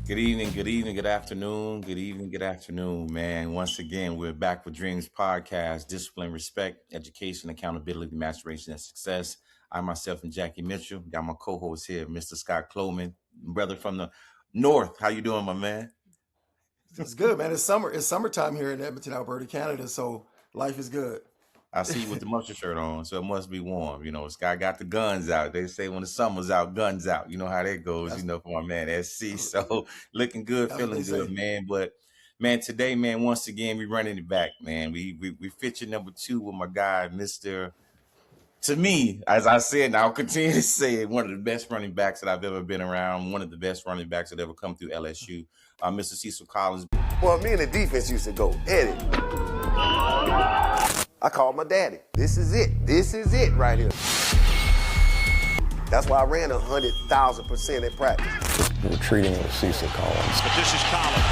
good afternoon, good afternoon, man. Once again, we're back with D.R.E.A.M.S Podcast, discipline, respect, education, accountability, maturation, and success. I myself and Jackie Mitchell got my co-host here, Mr. Scott Cloman, brother from the North. How you doing, my man? It's good, man. It's summer. It's summertime here in Edmonton, Alberta, Canada. So life is good. I see you with the mustard shirt on, so it must be warm. You know, Scott got the guns out. They say when the summer's out, guns out. You know how that goes, That's for my man SC. So looking good, that's what they feeling good, say. man. But man, today, man, once again, we running it back, man. We feature number 2 with my guy, Mr. To me, as I said, and I'll continue to say it, one of the best running backs that I've ever been around, one of the best running backs that ever come through LSU, Mr. Cecil Collins. Well, me and the defense used to go, Eddie. I called my daddy. This is it. This is it right here. That's why I ran 100,000% at practice. We're treating it with Cecil Collins. But this is Collins.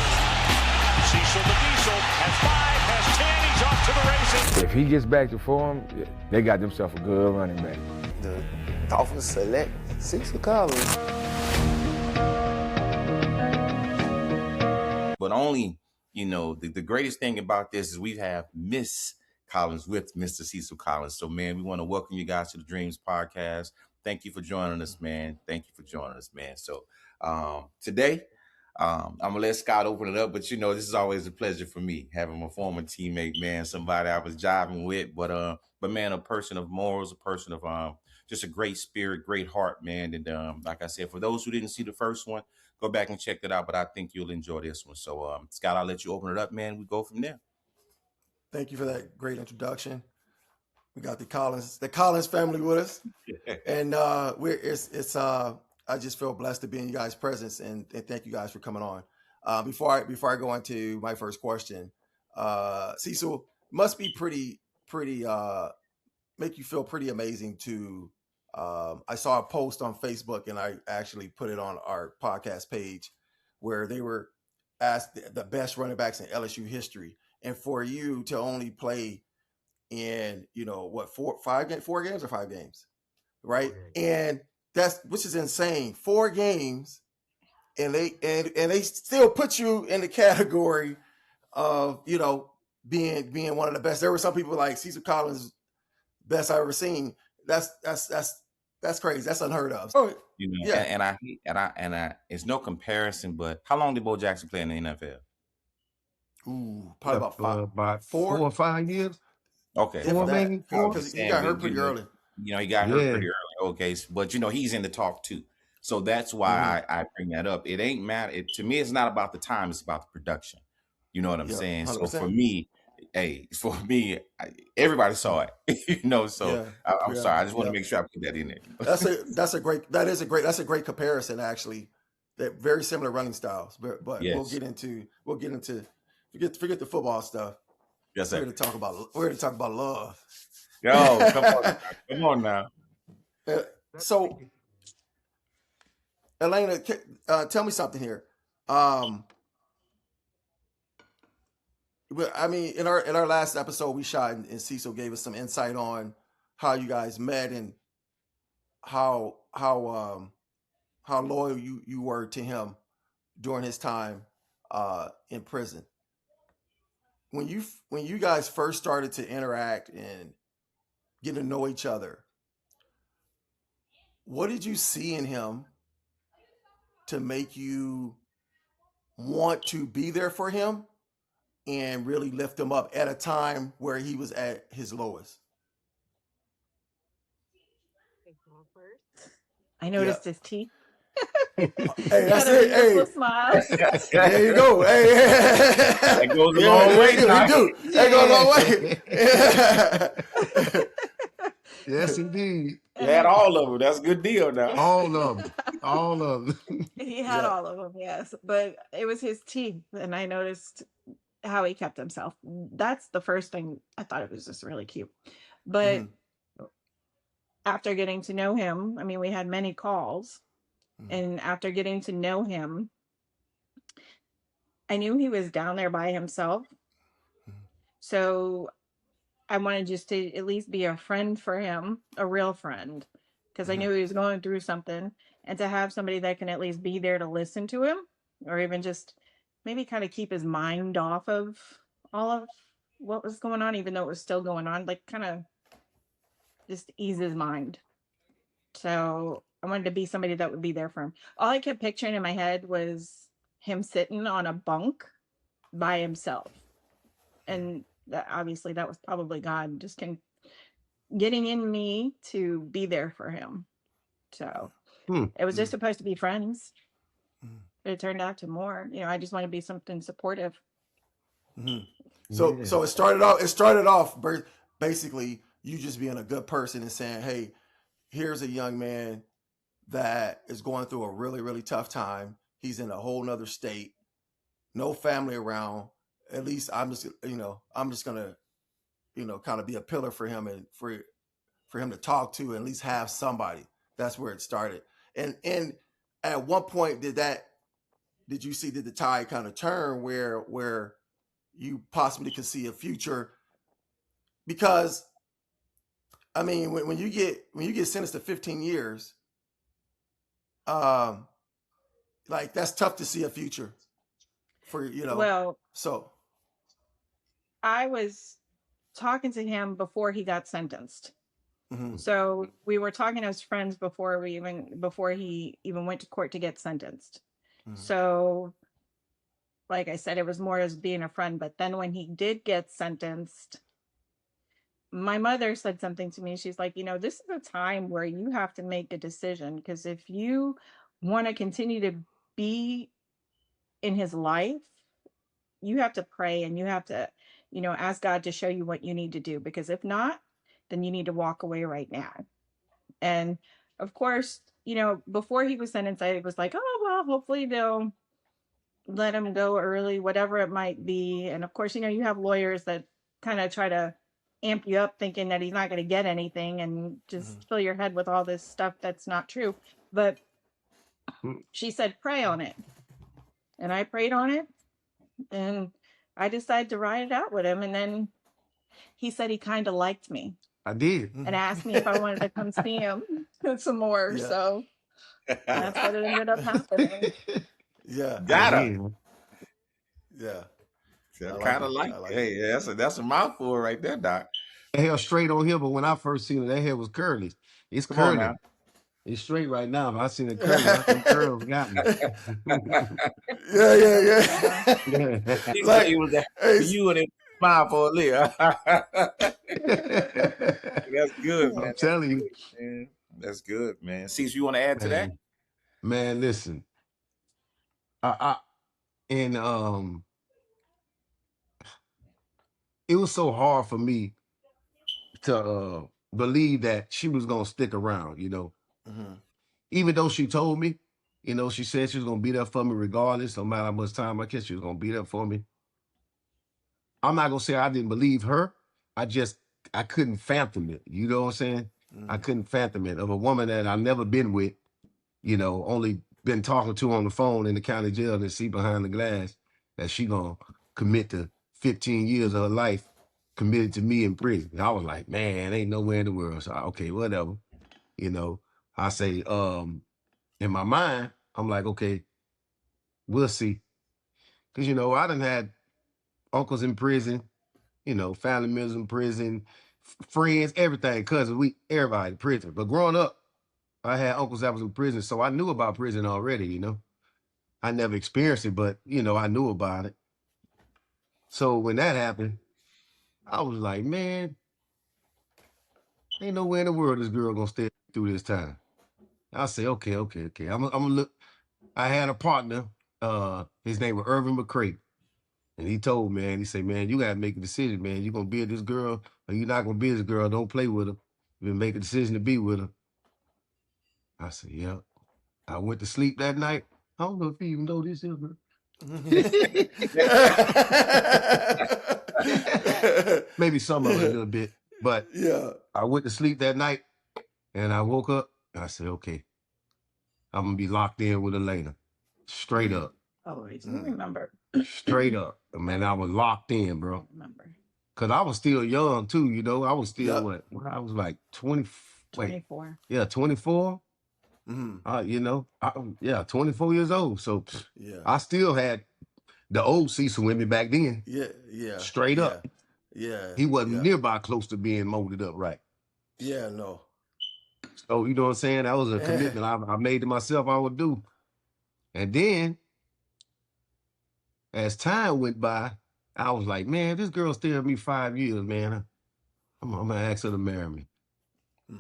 Cecil the Diesel has 5, has 10. He's off to the races. If he gets back to form, they got themselves a good running back. The Dolphins select Cecil Collins. But only, the greatest thing about this is we have Miss Collins with Mr. Cecil Collins. So, man, we want to welcome you guys to the D.R.E.A.M.S Podcast. Thank you for joining us, man. So, today, I'm going to let Scott open it up. But, this is always a pleasure for me, having my former teammate, man, somebody I was jiving with. But man, a person of morals, a person of just a great spirit, great heart, man. And like I said, for those who didn't see the first one, go back and check that out. But I think you'll enjoy this one. So, Scott, I'll let you open it up, man. We go from there. Thank you for that great introduction. We got the Collins family with us, and I just feel blessed to be in you guys' presence, and thank you guys for coming on. Before I go into my first question, Cecil, must be pretty make you feel pretty amazing to. I saw a post on Facebook, and I actually put it on our podcast page, where they were asked the best running backs in LSU history, and for you to only play in 4 games or 5 games, right? And that's, which is insane. 4 games, and they still put you in the category of being one of the best. There were some people like Cecil Collins, best I've ever seen. That's crazy. That's unheard of. Oh, yeah. And I it's no comparison, but how long did Bo Jackson play in the NFL? Ooh, probably about 4 or 5 years. Okay, because he got hurt pretty early. He got hurt pretty early. Okay, but he's in the talk too. So that's why I bring that up. It ain't matter. To me, it's not about the time. It's about the production. You know what I'm saying? 100%. So for me, everybody saw it. So I'm sorry. I just want to make sure I put that in there. That's a great comparison, actually. That very similar running styles, but yes. we'll get into forget the football stuff. Yes, sir. We're here to talk about love. Yo, come on now. So, Elena, tell me something here. I mean, in our last episode we shot, and Cecil gave us some insight on how you guys met and how loyal you were to him during his time in prison. When you guys first started to interact and get to know each other, what did you see in him to make you want to be there for him and really lift him up at a time where he was at his lowest? I noticed his teeth. Hey, that's it. Hey, smile. There you go. Hey, that goes a long way. That goes a long way. Yes, indeed. You had all of them. That's a good deal now. All of them. He had all of them, yes. But it was his teeth, and I noticed how he kept himself. That's the first thing. I thought it was just really cute. But after getting to know him, I mean, we had many calls. And after getting to know him, I knew he was down there by himself. So I wanted just to at least be a friend for him, a real friend, because I knew he was going through something. And to have somebody that can at least be there to listen to him or even just maybe kind of keep his mind off of all of what was going on, even though it was still going on, like kind of just ease his mind. So I wanted to be somebody that would be there for him. All I kept picturing in my head was him sitting on a bunk by himself. And obviously that was probably God just getting in me to be there for him. So it was just supposed to be friends. But it turned out to more. I just want to be something supportive. So it started off basically you just being a good person and saying, hey, here's a young man that is going through a really, really tough time. He's in a whole nother state, no family around. At least I'm just gonna, kind of be a pillar for him and for him to talk to and at least have somebody. That's where it started. And at one point did the tide kind of turn where you possibly could see a future? Because I mean, when you get sentenced to 15 years, like that's tough to see a future for, Well, so I was talking to him before he got sentenced. So we were talking as friends before he even went to court to get sentenced. So like I said, it was more as being a friend. But then when he did get sentenced, my mother said something to me. She's like, this is a time where you have to make a decision, because if you want to continue to be in his life, you have to pray and you have to, ask God to show you what you need to do, because if not, then you need to walk away right now. And of course, before he was sentenced, I was like, oh, well, hopefully they'll let him go early, whatever it might be. And of course, you have lawyers that kind of try to amp you up thinking that he's not going to get anything and just fill your head with all this stuff that's not true. But she said, pray on it. And I prayed on it. And I decided to ride it out with him. And then he said he kind of liked me. I did. And asked me if I wanted to come see him some more. Yeah. So that's what ended up happening. Yeah. Got her. Yeah. I kind of like it. Hey, that's a mouthful right there, Doc. That hair straight on here, but when I first seen it, that hair was curly. It's Come curly. on now. It's straight right now. But I seen it curly. I think curls got me. Yeah. Like, he was for you and it smile for a little. That's good, man. I'm telling you. Man. That's good, man. See, you want to add to that? Man, listen. It was so hard for me to believe that she was gonna stick around, Even though she told me, she said she was gonna be there for me regardless, no matter how much time I catch, she was gonna be there for me. I'm not gonna say I didn't believe her. I couldn't fathom it. You know what I'm saying? I couldn't fathom it of a woman that I've never been with, only been talking to on the phone in the county jail and see behind the glass that she gonna commit to 15 years of her life committed to me in prison. And I was like, man, ain't nowhere in the world. So okay, whatever. I say, in my mind, I'm like, okay, we'll see. Cause I done had uncles in prison, family members in prison, friends, everything, cousins, everybody in prison. But growing up, I had uncles that was in prison, so I knew about prison already, I never experienced it, but, I knew about it. So when that happened, I was like, man, ain't nowhere in the world this girl gonna stay through this time. I say, okay. I'm gonna look. I had a partner, his name was Irvin McCray. And he told me, man, he said, man, you gotta make a decision, man. You gonna be with this girl or you not gonna be with this girl. Don't play with her. You make a decision to be with her. I said, yeah. I went to sleep that night. I don't know if you even know this is her. Maybe some of it a little bit. But yeah, I went to sleep that night and I woke up and I said, okay, I'm gonna be locked in with her later. Straight up. Oh, I do remember. Straight up. Man, I was locked in, bro. I remember. Cause I was still young too, I was still I was like 24. 24. Yeah, 24. You know, 24 years old. So Yeah. I still had the old Cecil with me back then. Yeah. Straight yeah. up. Yeah. He wasn't yeah. nearby close to being molded up right. Yeah, no. So, you know what I'm saying? That was a commitment I made to myself I would do. And then, as time went by, I was like, man, this girl stayed with me 5 years, man. I'm going to ask her to marry me.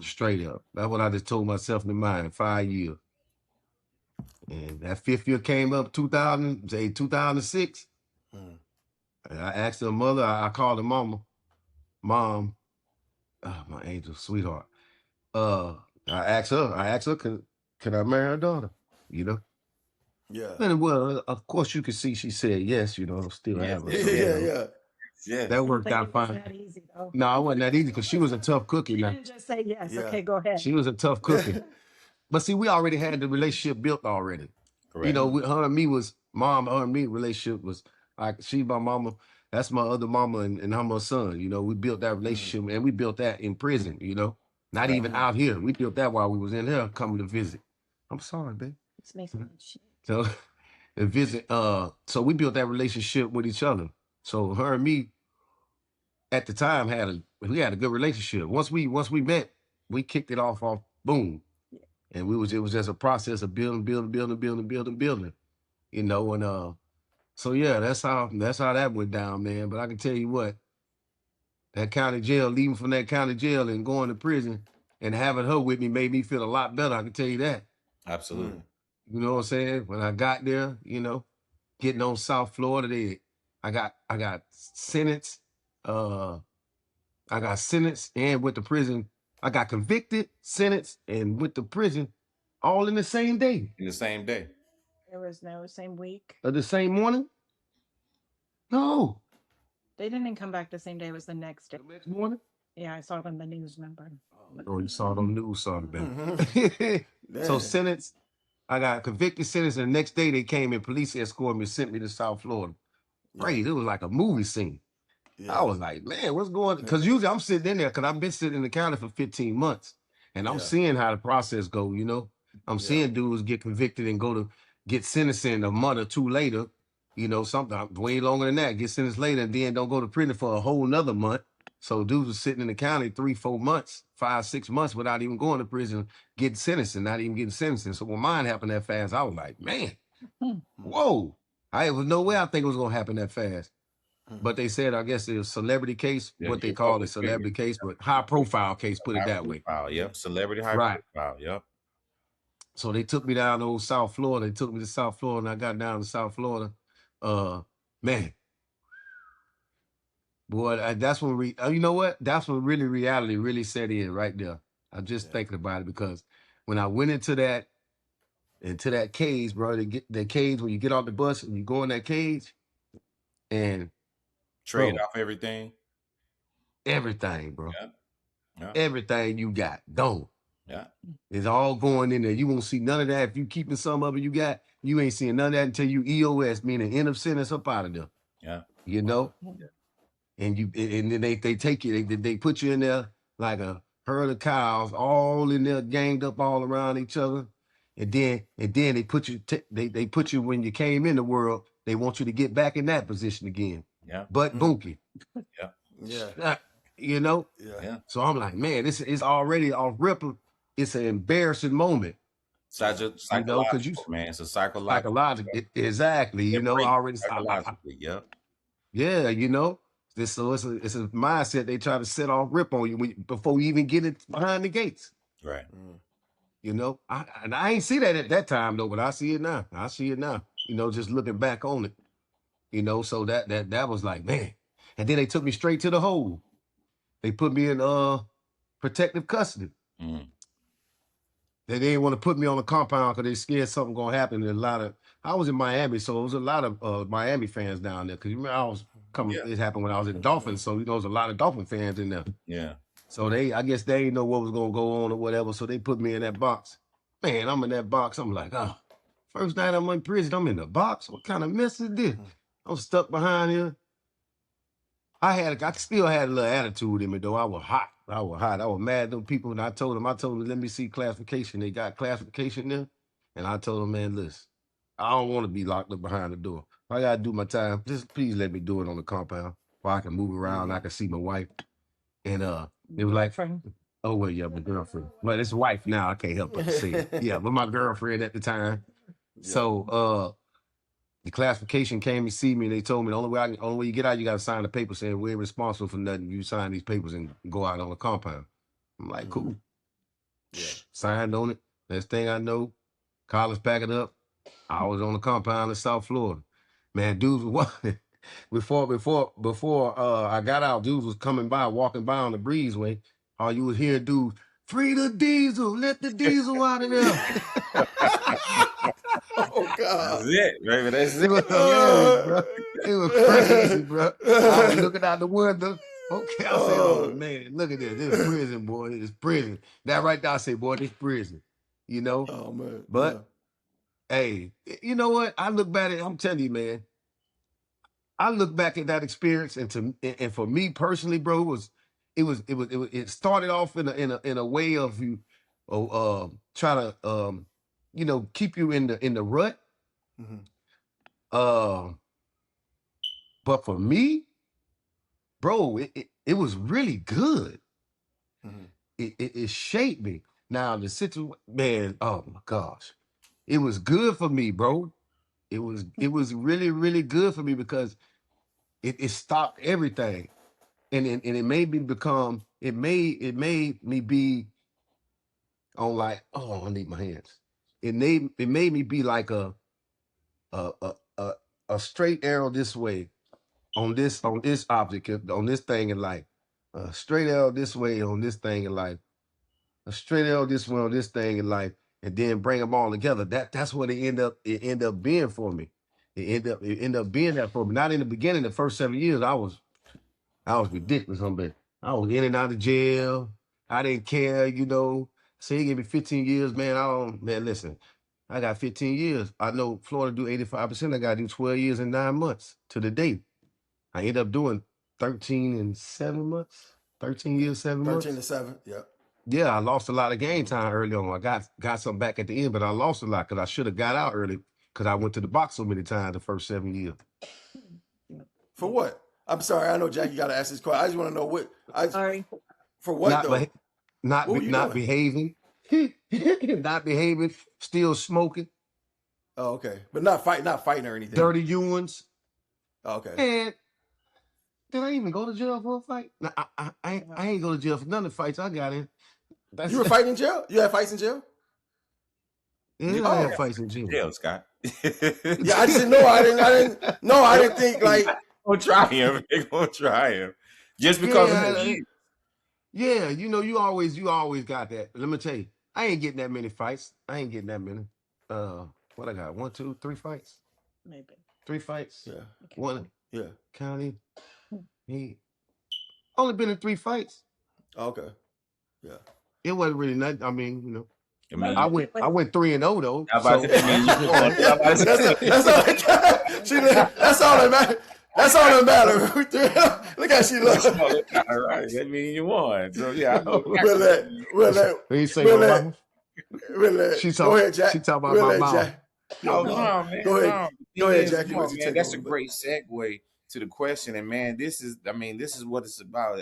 Straight up. That's what I just told myself in the mind, 5 years. And that 5th year came up 2006. And I asked her mother, I called her mama. Mom, my angel, sweetheart. I asked her, can I marry her daughter? You know? Yeah. And well, of course you could see she said yes, you know, I'm still Yes, having yes, her. Yeah. Yeah. That worked out fine. That easy though. No, it wasn't that easy because she was a tough cookie. You Now. didn't just say yes. Yeah. Okay, go ahead. She was a tough cookie. But see, we already had the relationship built already. Correct. You know, with her and me was her and me relationship was like she my mama, that's my other mama, and I'm her son. You know, we built that relationship and we built that in prison, you know. Not even out here. We built that while we was in here coming to visit. I'm sorry, babe. This makes me shit. So and visit, so we built that relationship with each other. So her and me at the time we had a good relationship. Once we met, we kicked it off boom. And it was just a process of building. You know, and so yeah, that's how that went down, man. But I can tell you what, that county jail, leaving from that county jail and going to prison and having her with me made me feel a lot better. I can tell you that. Absolutely. You know what I'm saying? When I got there, you know, getting on South Florida, I got sentenced. I got sentenced and went to prison. I got convicted, sentenced, and went to prison all in the same day. In the same day. There was no same week. The same morning? No. They didn't come back the same day. It was the next day. The next morning? Yeah, I saw it on the news, remember? Oh, you saw it on the news, sorry, man. So sentenced, I got convicted, sentenced, and the next day they came and police escorted me, sent me to South Florida. Right, it was like a movie scene. I was like, man, what's going on? Because usually I'm sitting in there because I've been sitting in the county for 15 months. And I'm seeing how the process go, you know. I'm seeing dudes get convicted and go to get sentenced in a month or two later, you know, something way longer than that, get sentenced later and then don't go to prison for a whole nother month. So dudes are sitting in the county 3-4 months, 5-6 months without even going to prison, getting sentenced and not even getting sentenced. So when mine happened that fast, I was like, man, whoa. There was no way I think it was going to happen that fast. But they said, I guess it was celebrity case, what they call it, celebrity case, but high profile case, put it that way. Yep, celebrity high profile, yep. So they took me down to old South Florida. They took me to South Florida, and I got down to South Florida. Man, boy, that's when you know what? That's when really reality really set in right there. I'm just thinking about it because when I went into that cage, bro, that cage when you get off the bus and you go in that cage and trade off everything. Everything, bro. Yeah. Everything you got, don't. Yeah. It's all going in there. You won't see none of that. If you keeping some of it you got, you ain't seeing none of that until you EOS, meaning end of sentence up out of there. Yeah. You know? Yeah. And then they take you, they put you in there like a herd of cows, all in there, ganged up all around each other. And then they put you, they put you when you came in the world, they want you to get back in that position again. Yeah. But Bunky. Yeah. Yeah. You know? Yeah. So I'm like, man, this is already off ripple. It's an embarrassing moment. Psychological, man. It's a psychological. Exactly. You know, already psychologically. Yep. Yeah, you know. So it's a mindset they try to set off rip on you before you even get it behind the gates. Right. You know, I ain't see that at that time though, but I see it now. You know, just looking back on it. You know, so that was like, man. And then they took me straight to the hole. They put me in protective custody. They didn't want to put me on the compound because they scared something gonna happen. And I was in Miami, so there was a lot of Miami fans down there. Because you remember it happened when I was at Dolphins, so you know there was a lot of Dolphin fans in there. Yeah. So I guess they didn't know what was gonna go on or whatever, so they put me in that box. Man, I'm in that box. I'm like, first night I'm in prison, I'm in the box. What kind of mess is this? I'm stuck behind here. I still had a little attitude in me though. I was hot. I was mad at them people, and I told them, let me see classification. They got classification there, and I told them, man, listen, I don't want to be locked up behind the door. If I gotta do my time, just please let me do it on the compound where I can move around. I can see my wife, and it was like, oh well, yeah, my girlfriend. Well, it's wife now. I can't help but to say it. Yeah, but my girlfriend at the time. Yeah. So the classification came to see me, and they told me the only way you get out, you got to sign the paper saying we're responsible for nothing. You sign these papers and go out on the compound. I'm like, cool. Yeah. Signed on it. Next thing I know, college packing up. I was on the compound in South Florida. Man, dudes was before I got out, dudes was walking by on the breezeway. All you would hear dudes, free the diesel, let the diesel out of there. Oh God. That's it, baby. That's It it. was hilarious, bro. It was crazy, bro. I was looking out the window. Okay, I said, oh man, look at this. This is prison, boy. This is prison. That right there, I say, boy, this prison. You know? Oh man. But hey, you know what? I look back at I'm telling you, man. I look back at that experience, and for me personally, bro, it started off in a way of you try to keep you in the rut. Mm-hmm. But for me, bro, it was really good. Mm-hmm. It shaped me. Now the situation, man, oh my gosh. It was good for me, bro. It was really, really good for me because it stopped everything. And it made me become, it made me be on like, oh, I need my hands. It made me be like a straight arrow this way on this object, on this thing in life. A straight arrow this way on this thing in life. A straight arrow this way on this thing in life, and then bring them all together. That's what it end up being for me. It end up being that for me. Not in the beginning, the first 7 years, I was ridiculous on that. I was in and out of jail. I didn't care, Say he gave me 15 years, man. Listen, I got 15 years. I know Florida do 85%. I got to do 12 years and 9 months to the date. I ended up doing 13 and 7 months. 13 years, 7 months. 13 to 7, yeah. Yeah, I lost a lot of game time early on. I got some back at the end, but I lost a lot because I should have got out early because I went to the box so many times the first 7 years. For what? I'm sorry. I know Jackie got to ask this question. I just want to know what. Sorry. For what though? Not behaving, not behaving, still smoking. Oh, okay, but not fighting or anything. Dirty Ewans. Oh, okay. And did I even go to jail for a fight? No, I ain't go to jail for none of the fights I got in. You were fighting in jail? You had fights in jail? Yeah, I had fights in jail. Jail, Scott. Yeah, I just didn't know. I didn't think like. Gonna try him. They're gonna try him just because of you. Yeah, you always got that. Let me tell you, I ain't getting that many fights. I ain't getting that many. What I got? 1, 2, 3 fights. Maybe 3 fights. Yeah. One. Yeah. County. He only been in 3 fights. Okay. Yeah. It wasn't really nothing. I mean, I went 3-0 though. That's all that matters. That's all that matters. Look how she looks. All right, that means you won. So yeah, Go ahead, Jack. She talk about my mom. Go ahead, Jackie. Man, that's a great segue to the question, and man, this is what it's about.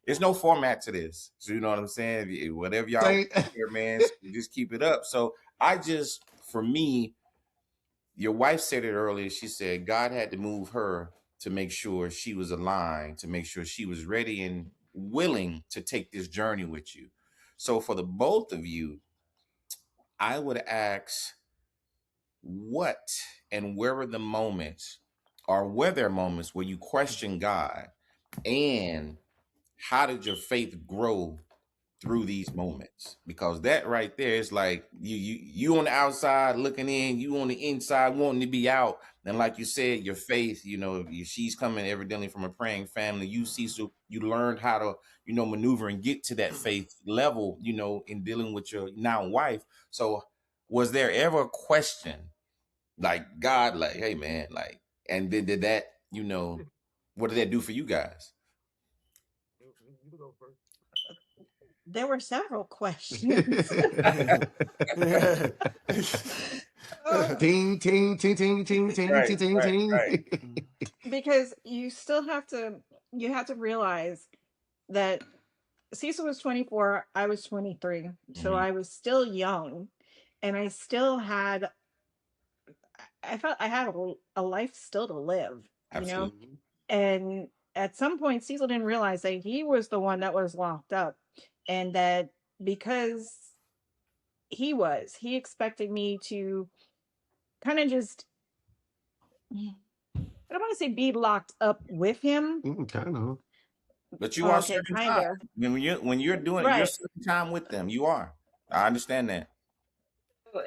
It's no format to this, so you know what I'm saying. Whatever y'all here, man, just keep it up. So for me, your wife said it earlier. She said God had to move her to make sure she was aligned, to make sure she was ready and willing to take this journey with you. So for the both of you, I would ask, what and where were the moments, or were there moments where you questioned God, and how did your faith grow through these moments? Because that right there is like you on the outside looking in, you on the inside wanting to be out. And like you said, your faith, she's coming evidently from a praying family. You, Cecil, you learned how to, maneuver and get to that faith level, in dealing with your now wife. So was there ever a question like God, like, hey man, like, and did that, What did that do for you guys? There were several questions. Ting, ting, ting, ting, ting, ting, Right, ting, ting, right, ting. right. Because you have to realize that Cecil was 24, I was 23. So I was still young, and I still had, I felt I had a life still to live, Absolutely. And at some point, Cecil didn't realize that he was the one that was locked up, and that because he expected me to kind of just, I don't want to say be locked up with him. Kind of. But you are Okay, certain kind time. of. When you're doing your Right. certain time with them, you are. I understand that.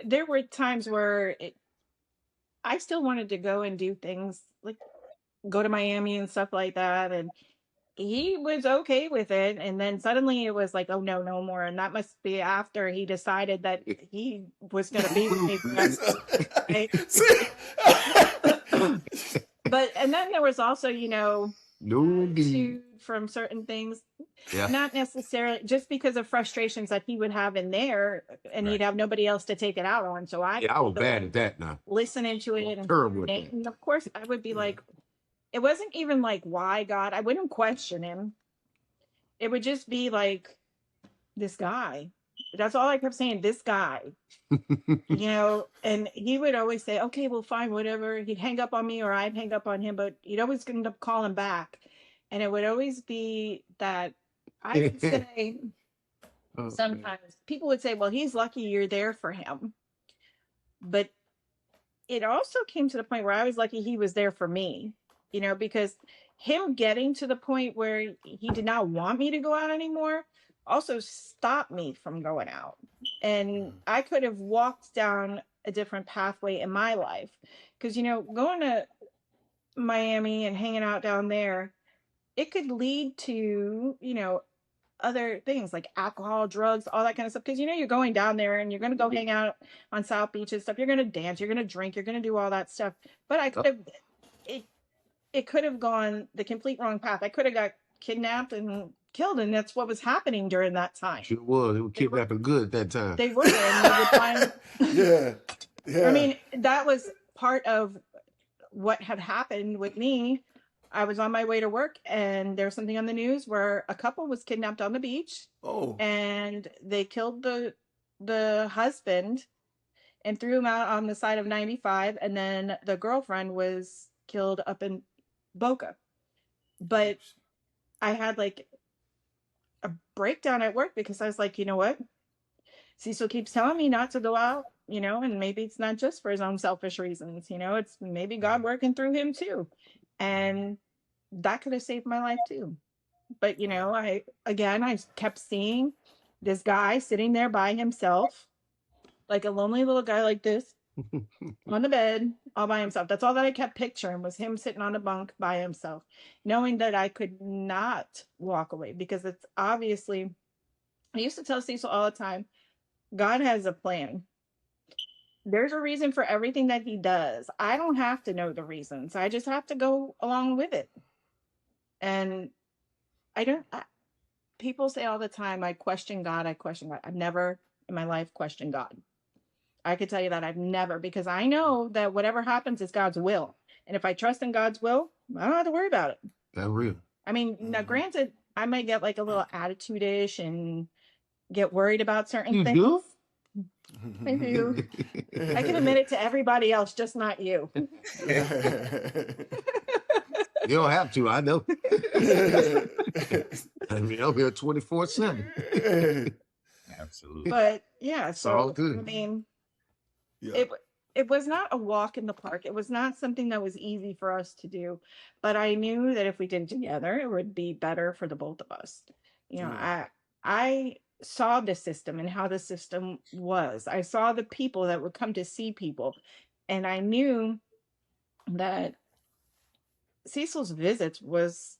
There were times where I still wanted to go and do things like go to Miami and stuff like that. And he was okay with it. And then suddenly it was like, oh, no, no more. And that must be after he decided that he was going to be with me. Right? But, and then there was also, attitude from certain things. Yeah. Not necessarily just because of frustrations that he would have in there, and he'd have nobody else to take it out on. So I was bad at that now. listening to it Terrible at that. and of course I would be like, it wasn't even like, why God? I wouldn't question him. It would just be like, this guy. That's all I kept saying, this guy. And he would always say, okay, well, fine, whatever. He'd hang up on me or I'd hang up on him, but he'd always end up calling back. And it would always be that I would say, sometimes people would say, well, he's lucky you're there for him. But it also came to the point where I was lucky he was there for me, because him getting to the point where he did not want me to go out anymore also stopped me from going out. And I could have walked down a different pathway in my life. Because, going to Miami and hanging out down there, it could lead to, other things like alcohol, drugs, all that kind of stuff. Because you're going down there and you're going to go hang out on South Beach and stuff. You're going to dance, you're going to drink, you're going to do all that stuff. But I could have, it could have gone the complete wrong path. I could have got kidnapped and killed, and that's what was happening during that time. Sure was. They were kidnapping good at that time. They were, and they would find. Yeah. I mean, that was part of what had happened with me. I was on my way to work, and there was something on the news where a couple was kidnapped on the beach. Oh. And they killed the husband and threw him out on the side of 95, and then the girlfriend was killed up in Boca. But I had like a breakdown at work because I was like, you know what? Cecil keeps telling me not to go out, and maybe it's not just for his own selfish reasons, it's maybe God working through him too. And that could have saved my life too. But, I kept seeing this guy sitting there by himself, like a lonely little guy like this on the bed all by himself. That's all that I kept picturing was him sitting on a bunk by himself, knowing that I could not walk away because it's obviously, I used to tell Cecil all the time, God has a plan. There's a reason for everything that he does. I don't have to know the reasons. I just have to go along with it. And people say all the time, I question God. I've never in my life questioned God. I could tell you that I've never, because I know that whatever happens is God's will. And if I trust in God's will, I don't have to worry about it. That's real. I mean, now granted, I might get like a little attitude-ish and get worried about certain things. Do? I do. I can admit it to everybody else, just not you. You don't have to, I know. I mean, I'm here 24/7. Absolutely. But yeah, so all good. I mean, it was not a walk in the park. It was not something that was easy for us to do. But I knew that if we did it together, it would be better for the both of us. I saw the system and how the system was. I saw the people that would come to see people. And I knew that Cecil's visits was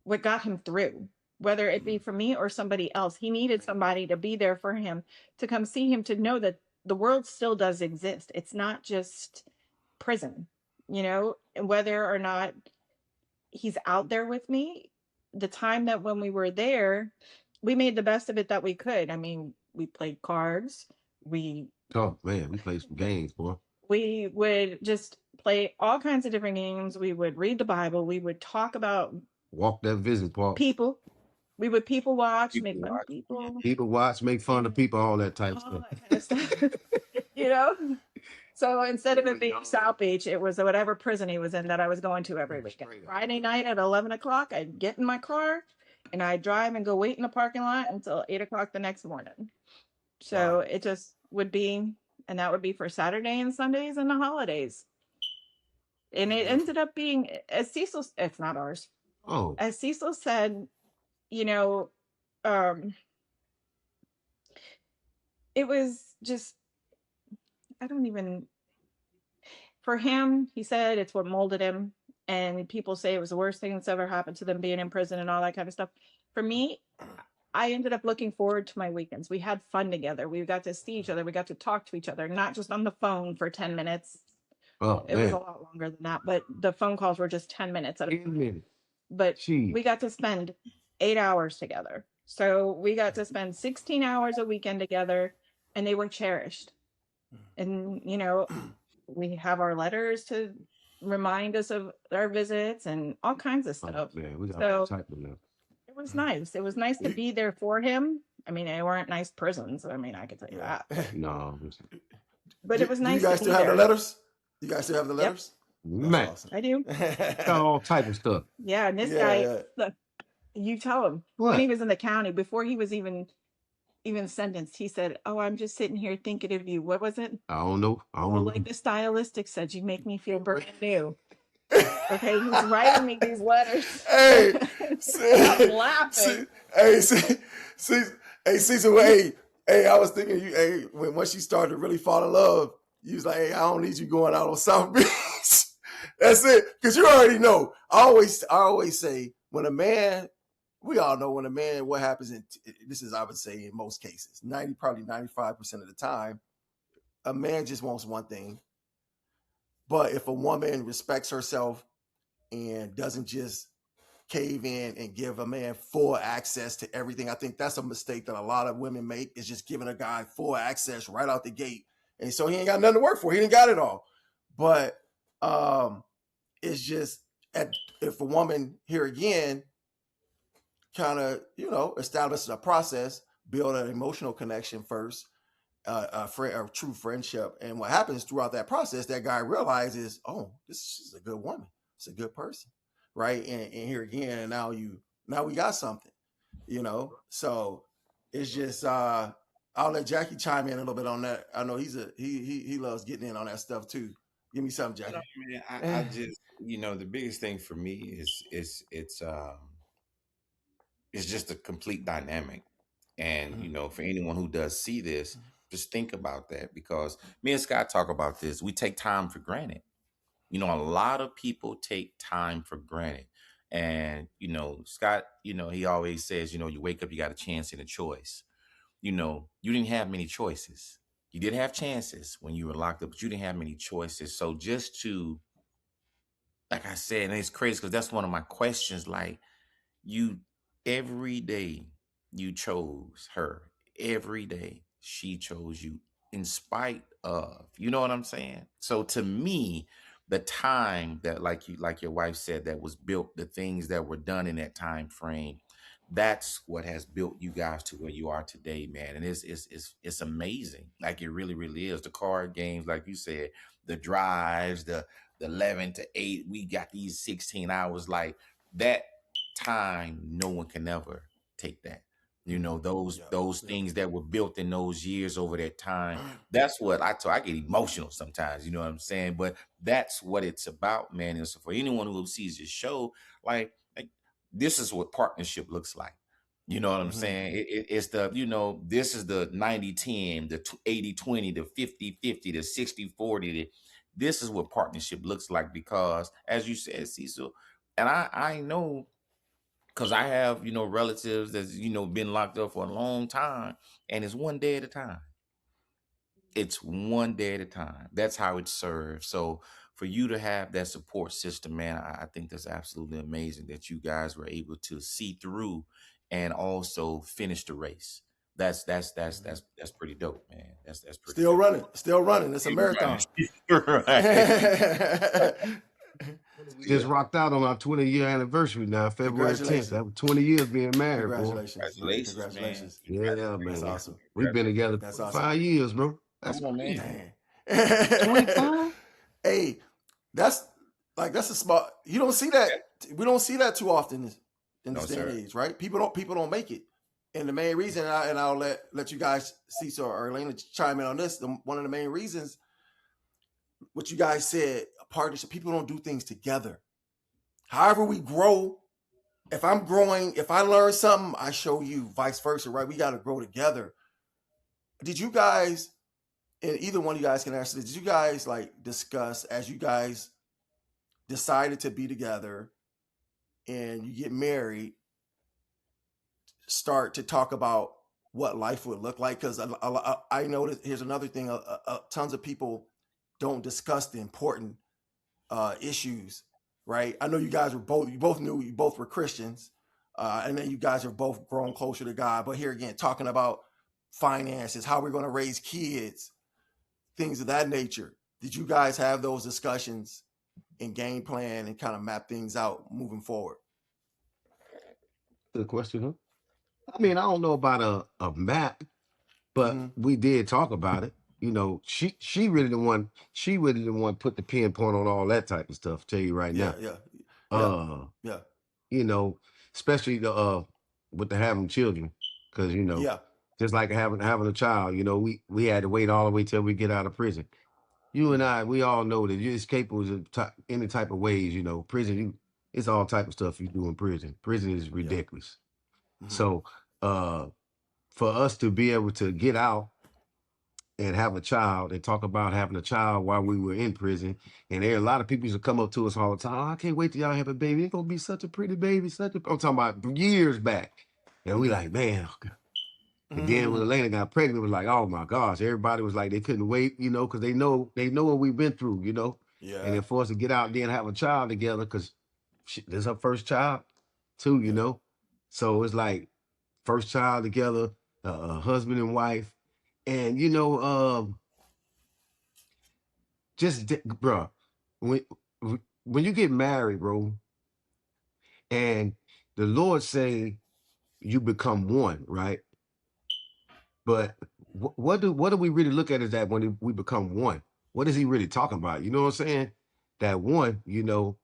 what got him through, whether it be for me or somebody else. He needed somebody to be there for him, to come see him, to know that the world still does exist. It's not just prison, and whether or not he's out there with me. The time that when we were there, we made the best of it that we could. I mean, we played cards. We Oh man, we played some games, boy. we would just play all kinds of different games. We would read the Bible. We would talk about Walk that visit part. people. We would people watch, People make fun of people, People watch, make fun of people, all that type of all stuff. that kind of stuff. You know? So instead of it being South Beach, it was whatever prison he was in that I was going to every weekend. Friday night at 11 o'clock, I'd get in my car and I'd drive and go wait in the parking lot until 8 o'clock the next morning. So it just would be, and that would be for Saturday and Sundays and the holidays. And it ended up being, as Cecil, it's not ours. Oh, As Cecil said, you know, it was just, I don't even, for him, he said it's what molded him. And people say it was the worst thing that's ever happened to them being in prison and all that kind of stuff. For me, I ended up looking forward to my weekends. We had fun together. We got to see each other. We got to talk to each other, not just on the phone for 10 minutes. oh It was man. a lot longer than that, but the phone calls were just 10 minutes at a 10 minutes. But Jeez. we got to spend 8 hours together. So we got to spend 16 hours a weekend together, and they were cherished. And, you know, we have our letters to remind us of our visits and all kinds of Oh, stuff. man, we got So all type of stuff. it was nice. It was nice to be there for him. I mean, they weren't nice prisons. I mean, I can tell you that. No, But it was nice Do you guys to still be have there. the letters? You guys still have the letters? man, That's I do. got all type of stuff. Yeah, and this Yeah, guy, yeah. look, you tell him What? when he was in the county, before he was even sentenced, he said, "Oh, I'm just sitting here thinking of you." What was it? I don't know. I don't Well, know. like the stylistic said, you make me feel brand new. Okay, he's writing me these letters. Hey, I'm laughing. Hey, Cecil, hey, I was thinking you, hey, once you started to really fall in love, you was like, hey, I don't need you going out on South Beach. That's it. Because you already know. I always say when a man, we all know when a man, what happens this is, I would say in most cases, probably 95% of the time, a man just wants one thing. But if a woman respects herself and doesn't just cave in and give a man full access to everything, I think that's a mistake that a lot of women make, is just giving a guy full access right out the gate. And so he ain't got nothing to work for. He didn't got it all. But it's just, if a woman here again kind of, establishes a process, build an emotional connection first, a true friendship. And what happens throughout that process, that guy realizes, oh, this is a good woman. It's a good person. Right. And here again, and now we got something, so it's just, I'll let Jackie chime in a little bit on that. I know he loves getting in on that stuff too. Give me something, Jackie. Man, I just, the biggest thing for me is it's just a complete dynamic. And, for anyone who does see this, just think about that, because me and Scott talk about this. We take time for granted. A lot of people take time for granted. And, Scott, he always says, you wake up, you got a chance and a choice. You didn't have many choices. You did have chances when you were locked up, but you didn't have many choices. So just to, like I said, and it's crazy because that's one of my questions, like, every day you chose her. Every day she chose you, in spite of, you know what I'm saying? So to me, the time that, like your wife said, that was built, the things that were done in that time frame, that's what has built you guys to where you are today, man. And it's amazing. Like, it really, really is. The card games, like you said, the drives, the 11 to 8, we got these 16 hours, like that time, no one can ever take that. Those things that were built in those years over that time. That's what I get emotional sometimes, you know what I'm saying? But that's what it's about, man. And so for anyone who sees this show, like this is what partnership looks like. You know what I'm saying? It's the, this is the 90-10, the 80-20, the 50-50, the 60-40. This is what partnership looks like, because as you said, Cecil, and I know, because I have, relatives that's, been locked up for a long time, and it's one day at a time. It's one day at a time. That's how it's served. So for you to have that support system, man, I think that's absolutely amazing that you guys were able to see through and also finish the race. That's pretty dope, man. That's pretty Still dope. running. Still running. It's a marathon. Right. Just rocked out on our 20-year anniversary now, February 10th. That was 20 years being married, boy. Congratulations. Congratulations, man. Yeah, man. That's awesome. We've been together That's for awesome. 5 years, bro. That's Come on, man. Dang. 25? Hey, that's a smart. You don't see that. We don't see that too often in this day and age, right? People don't make it. And the main reason, and I'll let you guys, Cecil or Elena, chime in on this. One of the main reasons, what you guys said, a partnership. People don't do things together. However we grow, if I'm growing, if I learn something, I show you, vice versa, right? We got to grow together. Did you guys, and either one of you guys can answer this, did you guys like discuss as you guys decided to be together and you get married, start to talk about what life would look like? Because I know that here's another thing, tons of people don't discuss the important issues, right? I know you guys both were Christians, and then you guys have both grown closer to God. But here again, talking about finances, how we're going to raise kids, things of that nature. Did you guys have those discussions and game plan and kind of map things out moving forward? Good question, huh? I mean, I don't know about a map, but we did talk about it. You know, she really the one put the pinpoint on all that type of stuff. Tell you right now. Yeah. You know, especially with the having children, because you know, just like having a child, you know, we had to wait all the way till we get out of prison. You and I, we all know that you're capable of any type of ways. You know, prison, it's all type of stuff you do in prison. Prison is ridiculous. So, for us to be able to get out and have a child and talk about having a child while we were in prison, and there are a lot of people used to come up to us all the time. Oh, I can't wait till y'all have a baby. It's gonna be such a pretty baby. I'm talking about years back, and we like, man. And then when Elena got pregnant, it was like, oh my gosh, everybody was like, they couldn't wait, you know, because they know what we've been through, you know. And then for us to get out there and have a child together, because this is her first child too, you know. So it's like first child together, husband and wife, and you know, bro, when you get married, bro, and the Lord say you become one, right? But what do we really look at is that when we become one? What is he really talking about? You know what I'm saying? That one, you know,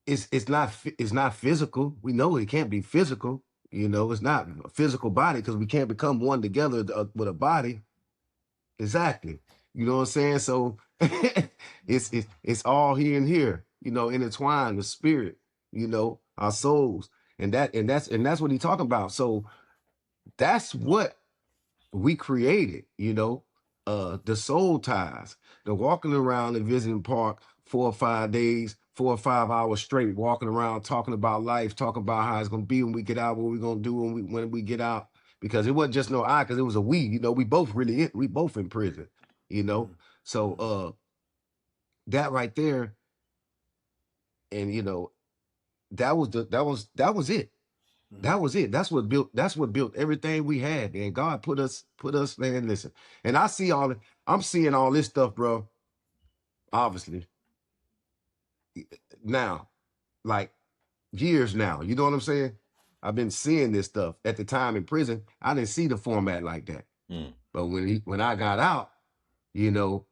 it's not physical. We know it can't be physical. You know, it's not a physical body because we can't become one together with a body. Exactly. You know what I'm saying? So it's all here and here. You know, intertwined, the spirit. You know, our souls, and that's what he's talking about. So that's what we created, you know, the soul ties, the walking around and visiting park 4 or 5 days, 4 or 5 hours straight, walking around, talking about life, talking about how it's going to be when we get out, what we're going to do when we get out, because it wasn't just no I, because it was a we, you know, we both in prison, you know? So, that right there. And, you know, that was it. That was it. That's what built everything we had. And God put us, man, listen. And I'm seeing all this stuff, bro. Obviously. Now, like years now. You know what I'm saying? I've been seeing this stuff. At the time in prison, I didn't see the format like that. But when I got out, you know,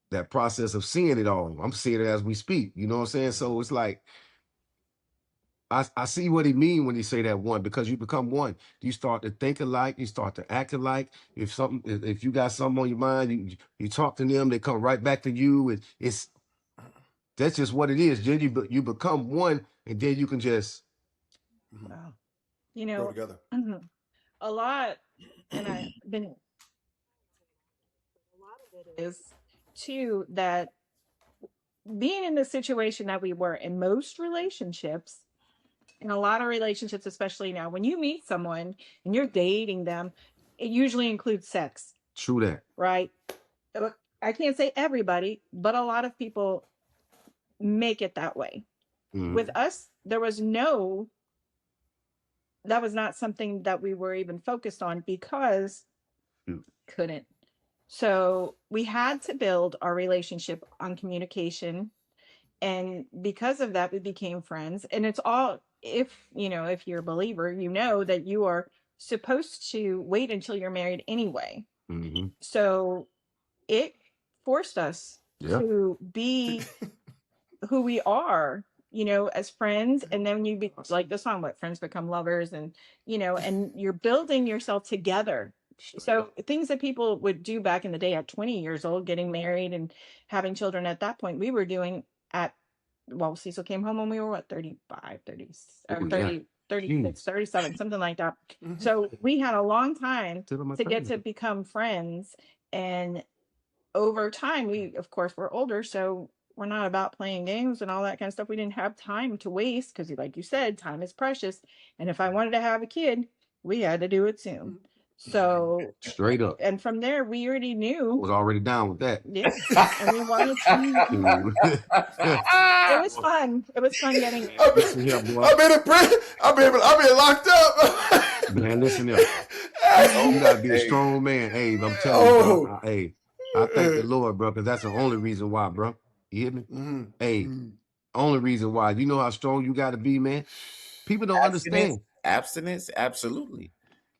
that process of seeing it all, I'm seeing it as we speak. You know what I'm saying? So it's like, I see what he mean when he say that one, because you become one. You start to think alike. You start to act alike. If you got something on your mind, you talk to them, they come right back to you. That's just what it is. Then you become one, and then you can just you know, go together. A lot, and I've been. A lot of it is too that being in the situation that we were in most relationships. In a lot of relationships, especially now, when you meet someone and you're dating them, it usually includes sex. True that. Right? I can't say everybody, but a lot of people make it that way. With us, that was not something that we were even focused on because couldn't. So we had to build our relationship on communication. And because of that, we became friends. And it's all, if you're a believer, you know that you are supposed to wait until you're married anyway. So it forced us to be who we are, as friends. And then you be like the song, what friends become lovers, and and you're building yourself together. So things that people would do back in the day at 20 years old, getting married and having children at that point, we were doing at, well, Cecil came home when we were what, 35, 30, or 30, 36, 37, something like that. So we had a long time to get to become friends. And over time, we, of course, we're older, so we're not about playing games and all that kind of stuff. We didn't have time to waste because, like you said, time is precious. And if I wanted to have a kid, we had to do it soon. So straight up. And from there, we already knew. Was already down with that. Yeah. And we wanted to. It was fun. It was fun getting married. Listen here, boy. I've been in prison. I've been locked up. Man, listen here. You gotta be a strong man. Hey, I'm telling you, bro. Hey, I thank the Lord, bro, because that's the only reason why, bro. You hear me? Hey, only reason why. You know how strong you gotta be, man. People don't understand. Abstinence, absolutely.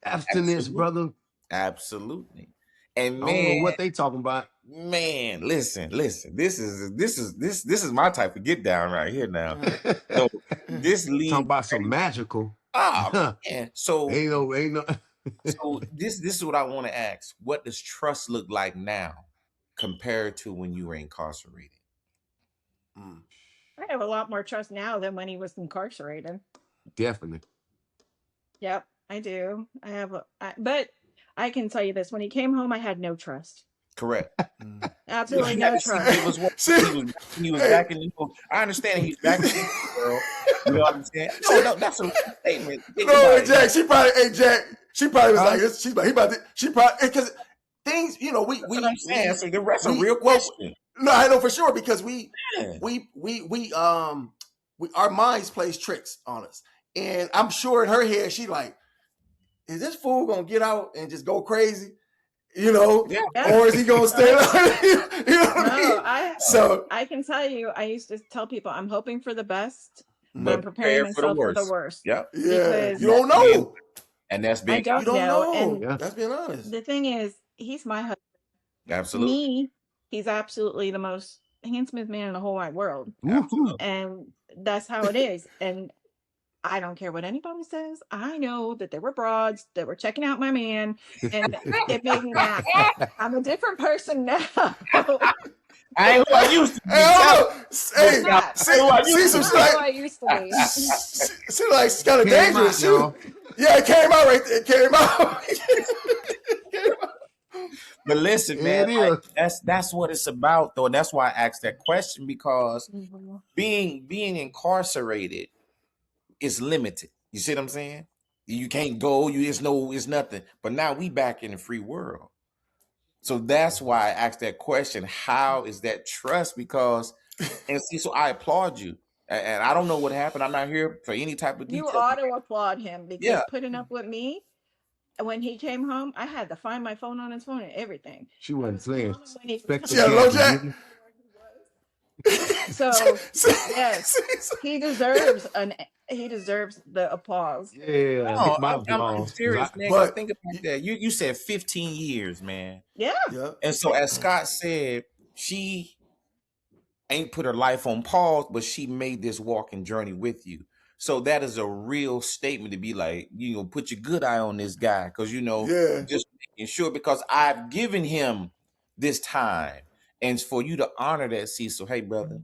Abstinence, brother. Absolutely. And man, I don't know what they talking about. Man, listen. This is my type of get down right here now. So this leads talking about some magical. Man. So ain't no. So this is what I want to ask. What does trust look like now compared to when you were incarcerated? I have a lot more trust now than when he was incarcerated. Definitely. Yep, I do. But I can tell you this: when he came home, I had no trust. Correct. Absolutely no trust. He was back in. I understand he's back in the world. You know what I'm saying? No, that's a statement. No, Jack. She probably was like this. She probably because things. I'm saying. So that's a real question. No, I know for sure because our minds plays tricks on us. And I'm sure in her head, she like, is this fool gonna get out and just go crazy? Or is he gonna stay? So I can tell you, I used to tell people, I'm hoping for the best, but I'm preparing myself for the worst. Yep. Yeah. You don't know. And that's being. You don't know. And that's being honest. The thing is, he's my husband. Absolutely. Me, he's absolutely the most handsomest man in the whole wide world. Absolutely. And that's how it is. And I don't care what anybody says. I know that there were broads that were checking out my man, and it made me mad. I'm a different person now. I ain't who I used to be. I used to be. She like she's kind of dangerous. Yeah, it came out right there. It came out. But listen, man, that's what it's about, though, and that's why I asked that question, because being incarcerated is limited. You see what I'm saying? You can't go. It's nothing. But now we back in the free world. So that's why I asked that question. How is that trust? Because, and see, so I applaud you. And I don't know what happened. I'm not here for any type of detail. You ought to applaud him, because putting up with me, when he came home, I had to find my phone on his phone and everything. She wasn't saying. So yes, he deserves the applause. Yeah, no, I'm serious, man. But think about that. You said 15 years, man. Yeah. And so, as Scott said, she ain't put her life on pause, but she made this walking journey with you. So that is a real statement to be like, put your good eye on this guy, because just making sure, because I've given him this time. And for you to honor that, Cecil, hey, brother,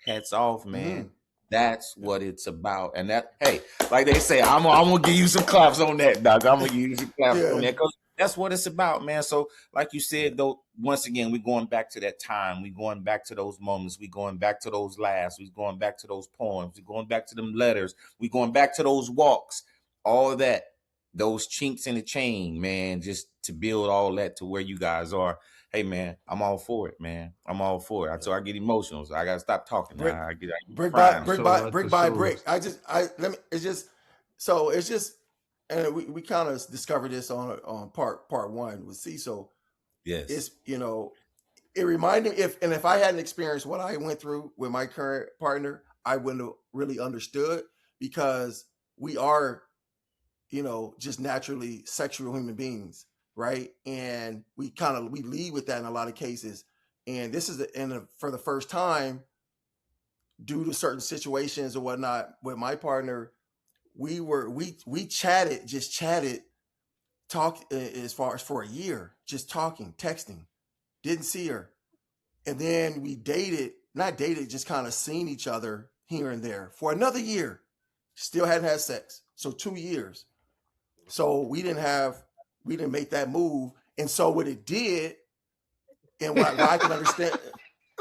hats off, man. That's what it's about. And that, hey, like they say, I'm gonna give you some claps on that, Doc. I'm gonna give you some claps on that, because that's what it's about, man. So, like you said, though, once again, we're going back to that time. We're going back to those moments. We're going back to those laughs. We're going back to those poems. We're going back to them letters. We're going back to those walks. All of that those chinks in the chain, man, just to build all that to where you guys are. Hey, man, I'm all for it, man. I'm all for it. So I get emotional. So I gotta stop talking brick now. I get brick by crying. For brick by sure, brick for by sure. brick. It's just and we kind of discovered this on part one with Cecil. Yes. It's it reminded me if I hadn't experienced what I went through with my current partner, I wouldn't have really understood, because we are just naturally sexual human beings, right? And we lead with that in a lot of cases. And this is for the first time, due to certain situations or whatnot with my partner, we chatted, talked as far as for a year, just talking, texting, didn't see her. And then we not dated, just kind of seen each other here and there for another year. Still hadn't had sex. So 2 years. So we didn't make that move. And so what it did, and why I can understand.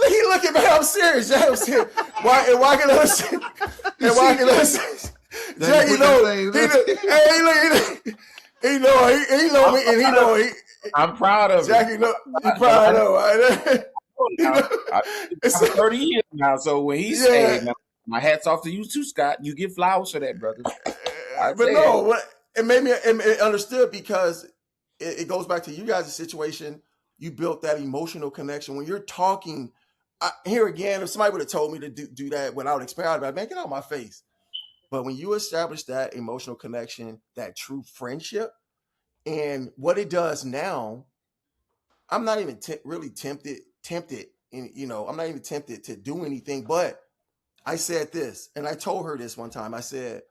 He look at me, I'm serious. I'm serious. Why I can understand. And why I can understand. Jay, he know me, and he know I'm proud of Jackie it. know you proud of it. It's 30 years now. So when he said, my hat's off to you too, Scott. You get flowers for that, brother. But no, it made me understood, because it goes back to you guys' situation. You built that emotional connection when you're talking. Here again, if somebody would have told me to do that without experience, I'd make it out of my face. But when you establish that emotional connection, that true friendship, and what it does now, I'm not even really tempted, and I'm not even tempted to do anything. But I said this, and I told her this one time. I said,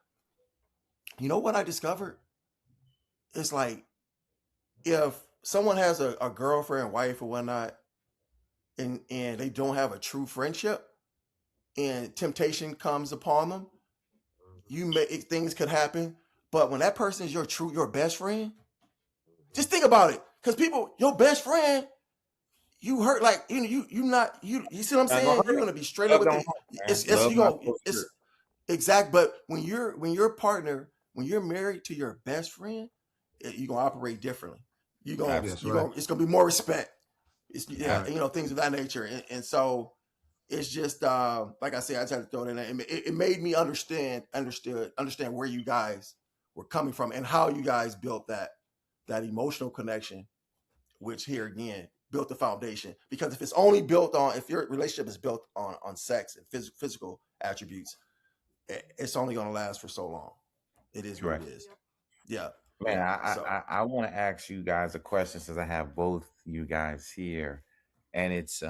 you know what I discovered? It's like, if someone has a girlfriend, wife, or whatnot, and they don't have a true friendship, and temptation comes upon them, things could happen. But when that person is your best friend, just think about it. Because your best friend, you hurt, like you see what I'm saying? You're gonna be straight up with it. It's exact. But when your partner, when you're married to your best friend, you're gonna operate differently. It's gonna be more respect. It's things of that nature. And so it's just like I said, I just had to throw it in there. It made me understand where you guys were coming from and how you guys built that emotional connection, which here again built the foundation. Because if it's only built on, if your relationship is built on sex and physical attributes, it's only going to last for so long. It is what it is. Yeah. Man, I want to ask you guys a question, since I have both you guys here, and it's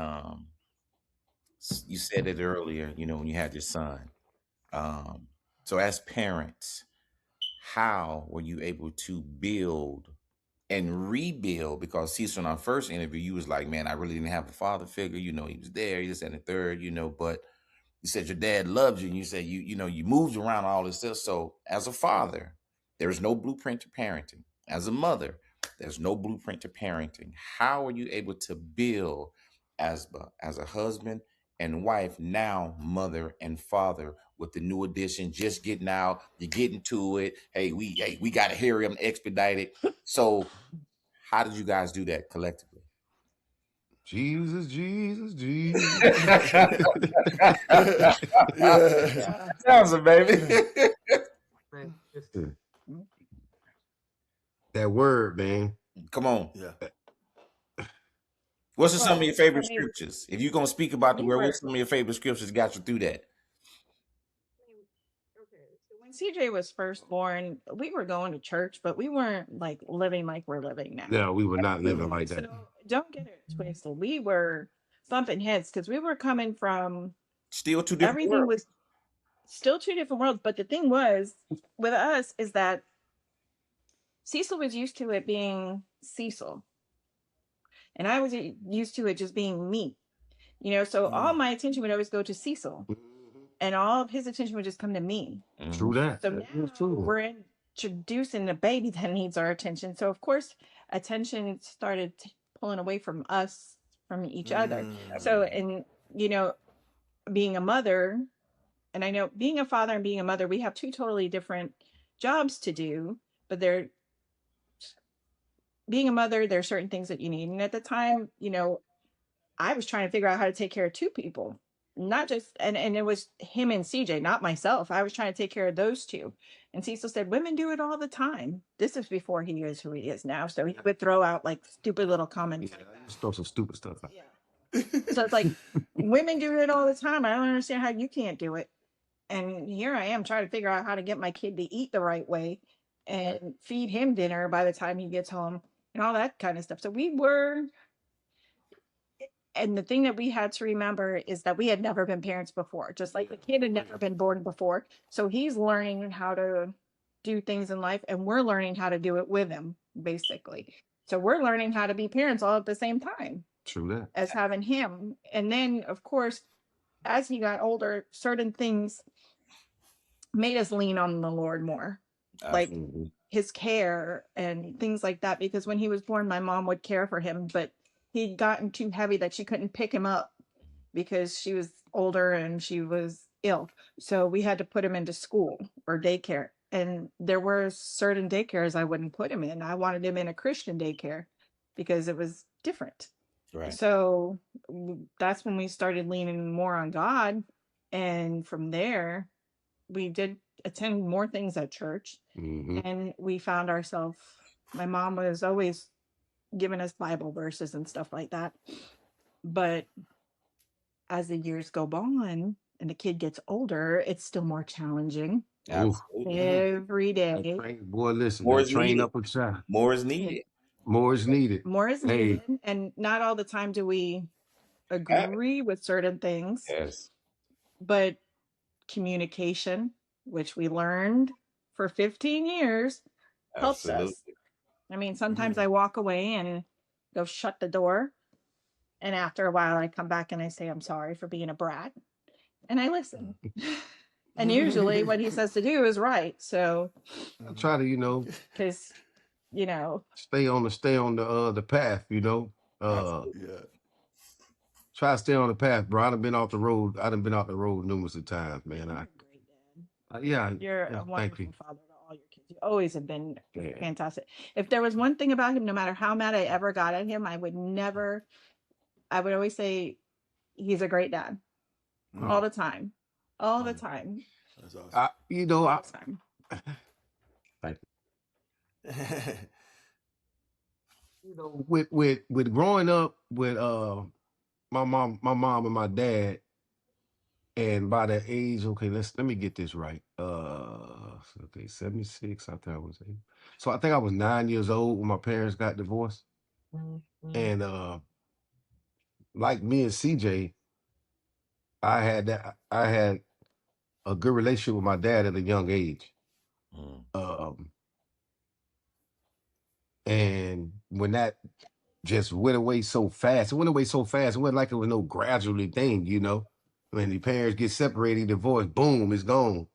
you said it earlier, when you had your son. So as parents, how were you able to build and rebuild? Because Cecil, in our first interview, you was like, man, I really didn't have a father figure. He was there, he just had a third, but you said your dad loved you, and you said you moved around all this stuff. So as a father, there is no blueprint to parenting. As a mother, there's no blueprint to parenting. How are you able to build as a husband and wife, now mother and father, with the new addition, just getting out, you're getting to it. Hey, we got to hurry up and expedite it. So how did you guys do that collectively? Jesus, Jesus, Jesus. Sounds it, baby. That word, man. Come on. Yeah. What's some of your favorite scriptures? If you're going to speak about the word, what's some of your favorite scriptures got you through that? When CJ was first born, we were going to church, but we weren't like living like we're living now. No, we were not living like that. So don't get it twisted. We were bumping heads because we were coming from still two different everything worlds. was still two different worlds. But the thing was with us is that Cecil was used to it being Cecil, and I was used to it just being me. So all my attention would always go to Cecil, and all of his attention would just come to me. True that. So now we're introducing a baby that needs our attention. So of course, attention started pulling away from us, from each other. So, and being a mother, and I know being a father and being a mother, we have two totally different jobs to do, but they're being a mother, there are certain things that you need. And at the time, I was trying to figure out how to take care of two people, not just, and it was him and CJ, not myself. I was trying to take care of those two. And Cecil said, women do it all the time. This is before he is who he is now. So he would throw out like stupid little comments. Just throw some stupid stuff out. Yeah. So it's like, women do it all the time. I don't understand how you can't do it. And here I am trying to figure out how to get my kid to eat the right way and feed him dinner by the time he gets home and all that kind of stuff. So and the thing that we had to remember is that we had never been parents before, just like the kid had never been born before. So he's learning how to do things in life, and we're learning how to do it with him, basically. So we're learning how to be parents all at the same time. True that. As having him. And then, of course, as he got older, certain things made us lean on the Lord more. Absolutely. Like his care and things like that. Because when he was born, my mom would care for him, but he'd gotten too heavy that she couldn't pick him up because she was older and she was ill. So we had to put him into school or daycare. And there were certain daycares I wouldn't put him in. I wanted him in a Christian daycare because it was different. Right. So that's when we started leaning more on God. And from there, we did attend more things at church. Mm-hmm. And we found ourselves, my mom was always giving us Bible verses and stuff like that. But as the years go on and the kid gets older, it's still more challenging. Absolutely. Every day. Boy, listen, More that is train needed. up a child. More is needed. More is needed. More is Hey. needed. And not all the time do we agree with certain things. Yes. But communication, which we learned for 15 years, helps us. Absolutely. I mean, sometimes I walk away and go shut the door. And after a while, I come back and I say, I'm sorry for being a brat. And I listen. And usually what he says to do is right. So I try to, because, stay on the path, Absolutely. Yeah. Try to stay on the path, bro. I done been off the road numerous of times, man. You're a thank wonderful you. father to all your kids. You always have been Yeah. fantastic. If there was one thing about him, no matter how mad I ever got at him, I would always say he's a great dad. All the time. All the time. That's awesome. All the time. Thank you. With growing up with my mom and my dad, and by that age, okay, let me get this right. 76. I think I was 8. So I think I was 9 years old when my parents got divorced, and like me and CJ, I had a good relationship with my dad at a young age. And when that just went away so fast, it wasn't like it was no gradually thing, When the parents get separated, divorced, boom, it's gone.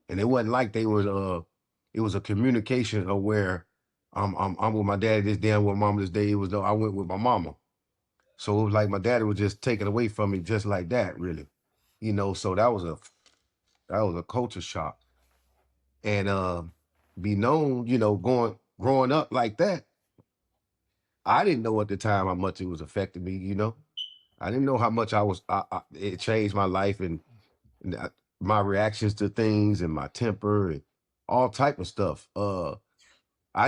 And it wasn't like it was a communication of where I'm with my daddy this day, I'm with mama this day. It was I went with my mama. So it was like my daddy was just taken away from me just like that, really. So that was a culture shock. And be known, growing up like that, I didn't know at the time how much it was affecting me, I didn't know how much it changed my life and my reactions to things and my temper and all type of stuff. I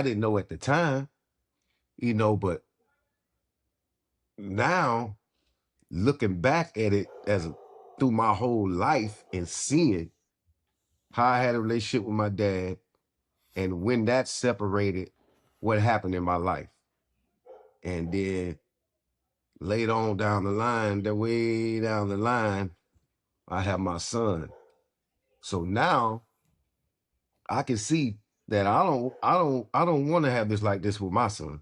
didn't know at the time, but now looking back at it through my whole life and seeing how I had a relationship with my dad and when that separated, what happened in my life. And then later on down the line, way down the line, I have my son. So now I can see that I don't want to have this like this with my son.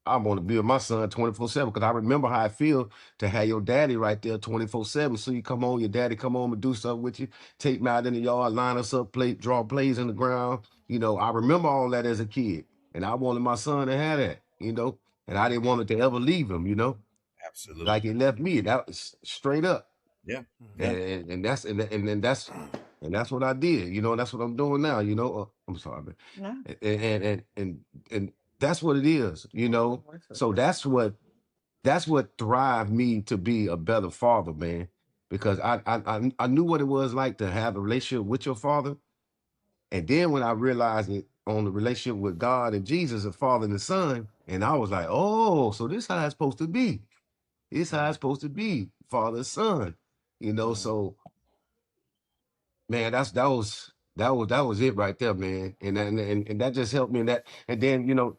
I want to be with my son 24/7 because I remember how I feel to have your daddy right there 24/7. So you come home, your daddy come home and do stuff with you, take me out in the yard, line us up, draw plays in the ground. I remember all that as a kid, and I wanted my son to have that, and I didn't want it to ever leave him, Absolutely. like it left me. That was straight up. Yeah. And that's And that's what I did, you know, and that's what I'm doing now, you know. I'm sorry, man. No. And that's what it is, you know. So that's what thrived me to be a better father, man. Because I knew what it was like to have a relationship with your father. And then when I realized it on the relationship with God and Jesus, the Father and the Son, and I was like, oh, so this how it's supposed to be. This how it's supposed to be, Father and Son. You know, so man, that was it right there, man. And that just helped me in that. And then, you know,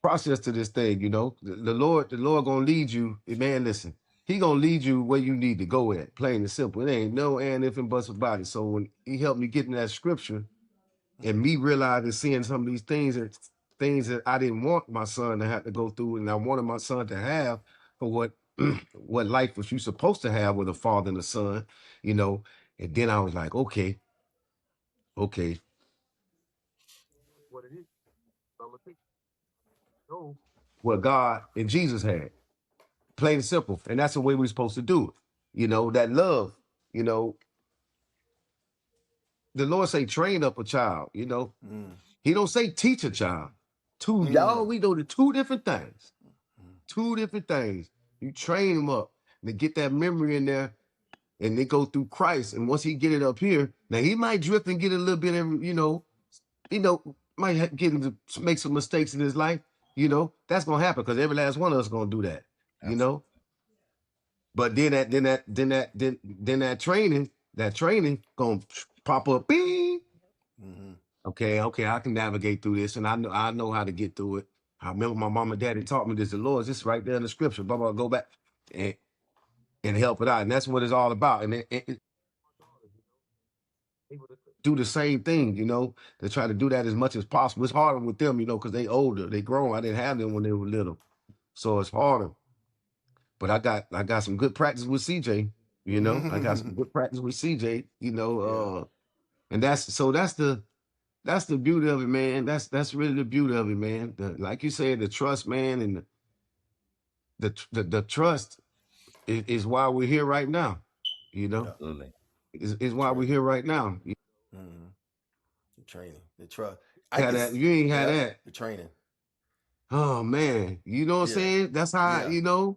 process to this thing, you know. The Lord gonna lead you. Man, listen, He gonna lead you where you need to go at, plain and simple. It ain't no and if and buts about it. So when He helped me get in that scripture and me realizing seeing some of these things that I didn't want my son to have to go through, and I wanted my son to have for what what life was you supposed to have with a father and a son, you know. And then I was like, okay, what it is, I'm gonna take what God and Jesus had, plain and simple, and that's the way we're supposed to do it. You know, that love. You know, the Lord say train up a child. You know, He don't say teach a child. Y'all, we know the two different things. Two different things. You train them up to get that memory in there, and they go through Christ. And once he get it up here, now he might drift and get a little bit of, might get him to make some mistakes in his life. You know, that's gonna happen because every last one of us gonna do that. You know, but then that training gonna pop up. Bing. Okay, I can navigate through this, and I know how to get through it. I remember my mom and daddy taught me this. The Lord, this right there in the scripture. Blah blah. Go back and help it out, and that's what it's all about. And it do the same thing, you know. They try to do that as much as possible. It's harder with them, you know, because they older, they grown. I didn't have them when they were little, so it's harder. But I got some good practice with CJ. You know, I got some good practice with CJ. You know, and that's the beauty of it, man. That's really the beauty of it, man. Like you said, the trust, man, and the trust is why we're here right now. You know, Absolutely. is why we're here right now. The training, the trust. You ain't had that. The training. Oh man, you know what I'm saying? That's how you know.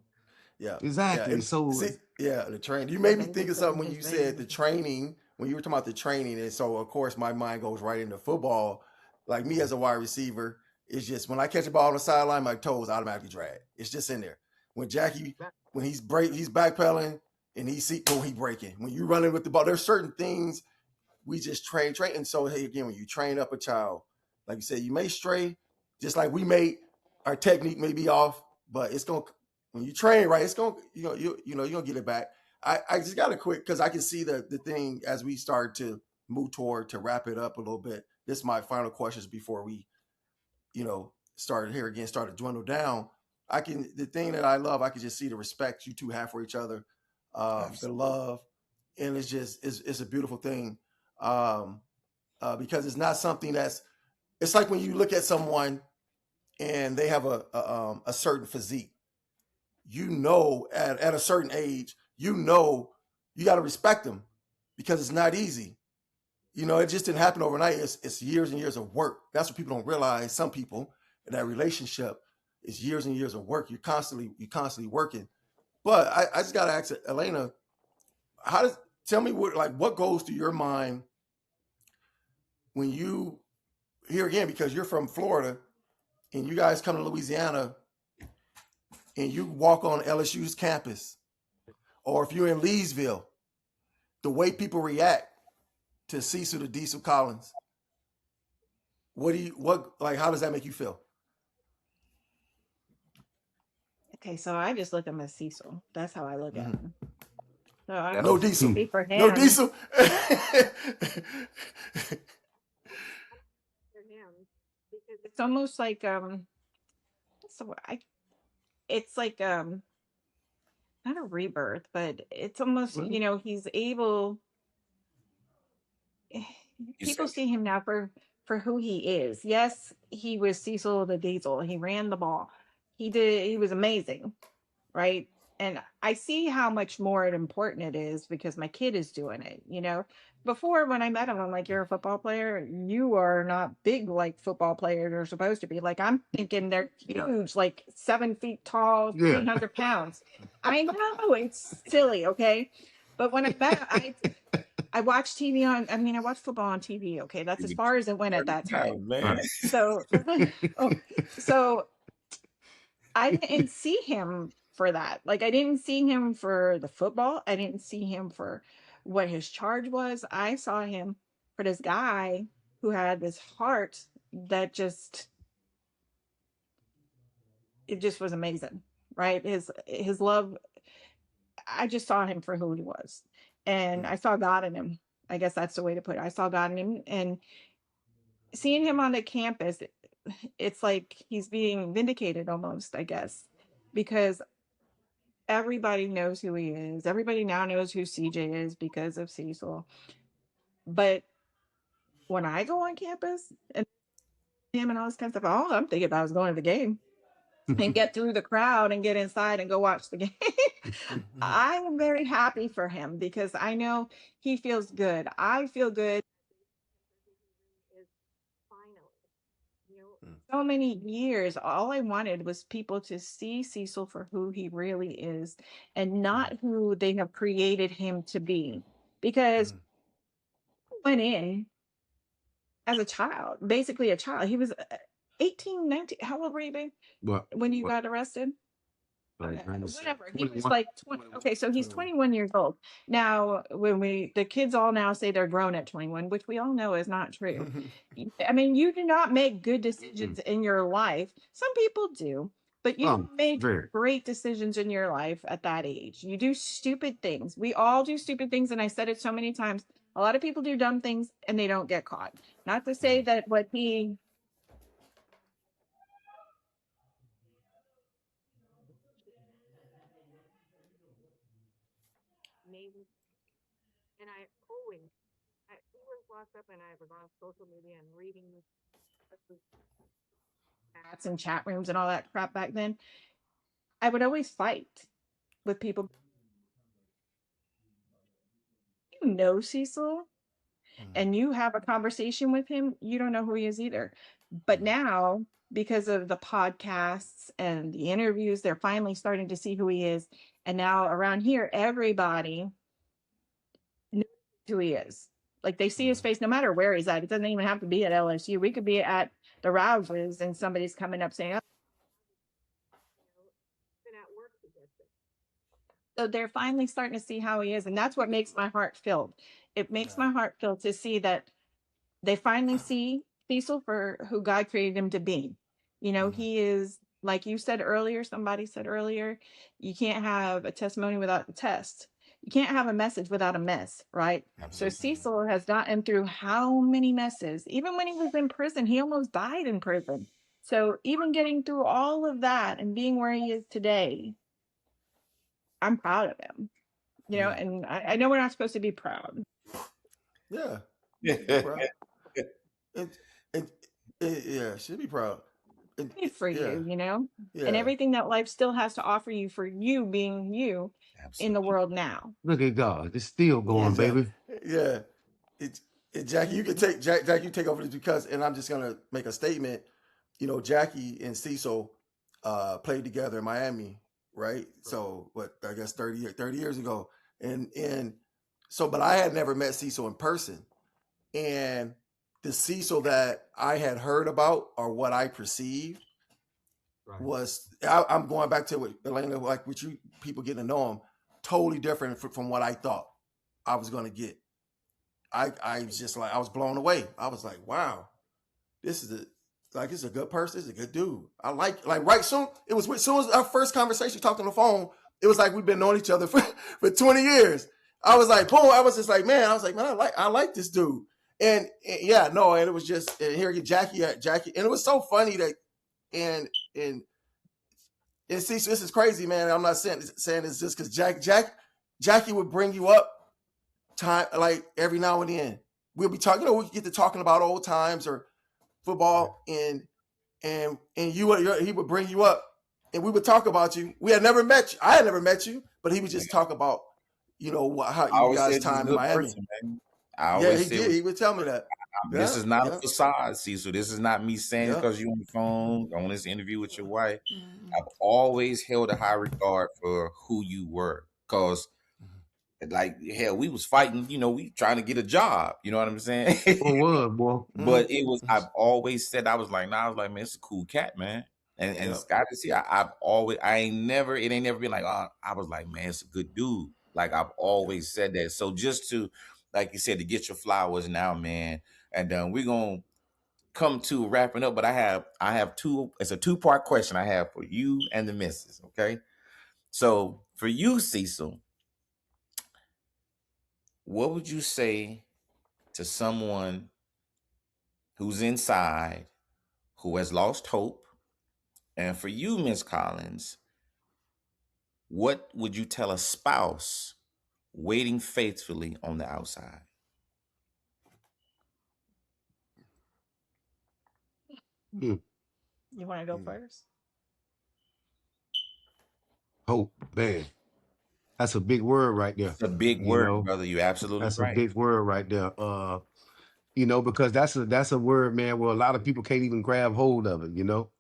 Yeah, exactly. And so the training. You made me think of something when you said the training. When you were talking about the training, and so of course my mind goes right into football. Like me as a wide receiver, it's just when I catch a ball on the sideline, my toes automatically drag. It's just in there. When Jackie, when he's backpedaling and he breaking. When you running with the ball, there's certain things we just train. And so hey, again, when you train up a child, like you said, you may stray, just like we may, our technique may be off, but it's gonna, when you train right, it's gonna, you're gonna get it back. I just got to quick because I can see the thing as we start to move toward to wrap it up a little bit. This is my final questions before we, start to dwindle down. The thing that I love, I can just see the respect you two have for each other, the love, and it's a beautiful thing, because it's not something it's like when you look at someone and they have a certain physique, at a certain age, you got to respect them because it's not easy. It just didn't happen overnight. It's years and years of work. That's what people don't realize. Some people in that relationship is years and years of work. You're constantly working. But I just got to ask Elena, tell me what goes through your mind when you, here again, because you're from Florida and you guys come to Louisiana and you walk on LSU's campus, or if you're in Leesville, the way people react to Cecil the Diesel Collins, how does that make you feel? Okay, so I just look at him as Cecil. That's how I look at him. So I No Diesel. speak for him. No Diesel. It's almost like it's like not a rebirth, but it's almost he's able. People see him now for who he is. Yes, he was Cecil the Diesel. He ran the ball. He was amazing, right? And I see how much more important it is because my kid is doing it. Before, when I met him, I'm like, you're a football player. You are not big like football players are supposed to be. Like, I'm thinking they're huge, like 7 feet tall, Yeah. 300 pounds. I know it's silly. Okay. But when I met him, I watched TV I watched football on TV. Okay. That's as far as it went at that time. Oh, man. So, so I didn't see him for that. Like, I didn't see him for the football. I didn't see him for what his charge was. I saw him for this guy who had this heart that it just was amazing, right? His love, I just saw him for who he was. And I saw God in him. I guess that's the way to put it. I saw God in him, and seeing him on the campus, it's like he's being vindicated almost, I guess, because everybody knows who he is. Everybody now knows who CJ is because of Cecil. But when I go on campus and him and all this kind of stuff, all I'm thinking about is going to the game and get through the crowd and get inside and go watch the game. I am very happy for him because I know he feels good. I feel good. So many years, all I wanted was people to see Cecil for who he really is and not who they have created him to be. Because he went in as a child, basically a child. He was 18, 19. How old were you, babe, when you got arrested? Whatever. He was like 20. Okay, so he's 21 years old. Now, when the kids all now say they're grown at 21, which we all know is not true. You do not make good decisions in your life. Some people do, but you make great decisions in your life at that age. You do stupid things. We all do stupid things, and I said it so many times. A lot of people do dumb things and they don't get caught. Not to say that what he maybe, and I always, he was locked up and I was on social media and reading chats and chat rooms and all that crap back then. I would always fight with people. You know Cecil, and you have a conversation with him, you don't know who he is either. But now, because of the podcasts and the interviews, they're finally starting to see who he is. And now around here, everybody knows who he is. Like, they see his face no matter where he's at. It doesn't even have to be at LSU. We could be at the Rouses and somebody's coming up saying, been at work together. So they're finally starting to see how he is. And that's what makes my heart filled. It makes my heart filled to see that they finally see Cecil for who God created him to be. He is, like you said earlier, somebody said earlier, you can't have a testimony without a test. You can't have a message without a mess, right? Absolutely. So Cecil has gotten through how many messes? Even when he was in prison, he almost died in prison. So even getting through all of that and being where he is today, I'm proud of him. And I know we're not supposed to be proud. Yeah. Should be proud. For you, and everything that life still has to offer you for you being you. Absolutely. In the world now. Look at God. It's still going, baby. Yeah. Jackie, you can Jackie, you take over this because, and I'm just going to make a statement. Jackie and Cecil played together in Miami, right? So, I guess 30 years ago. But I had never met Cecil in person. And the Cecil that I had heard about or what I perceived was, I'm going back to what Elena, like with you people getting to know him, totally different from what I thought I was going to get. I was just like, I was blown away. I was like, wow, this is a good person. This is a good dude. I like right soon. It was soon as our first conversation, talked on the phone, it was like we've been knowing each other for 20 years. I was like, boom. I was just like, man, I like this dude. And it was just, and here again, Jackie, and it was so funny that, and see, so this is crazy, man. I'm not saying this just because Jackie would bring you up time, like every now and then. We'll be talking, we get to talking about old times or football, and he would bring you up, and we would talk about you. We had never met you. I had never met you, but he would just talk about, how I you always guys' said you're a time in good Miami. person, man. I Yeah, always he said did. He would tell me that. this Yeah, is not a yeah, facade, Cecil. This is not me saying it yeah. because you on the phone on this interview with your wife. I've always held a high regard for who you were, because like hell, we was fighting. We trying to get a job. You know what I'm saying? What was, boy? But it was. I've always said I was like, nah. I was like, man, it's a cool cat, man. And Yep. Scott to see, I've always, I ain't never, it ain't never been like, I was like, man, it's a good dude. Like I've always said that. So just to, like you said, to get your flowers now, man. And we're gonna come to wrapping up. But I have two. It's a 2-part question I have for you and the missus. Okay. So for you, Cecil, what would you say to someone who's inside, who has lost hope? And for you, Miss Collins, what would you tell a spouse waiting faithfully on the outside? Hmm. You want to go first? Hope, man. That's a big word right there. It's a big You word, know, brother. You're absolutely that's a right. big word right there. Because that's a word, man, where a lot of people can't even grab hold of it,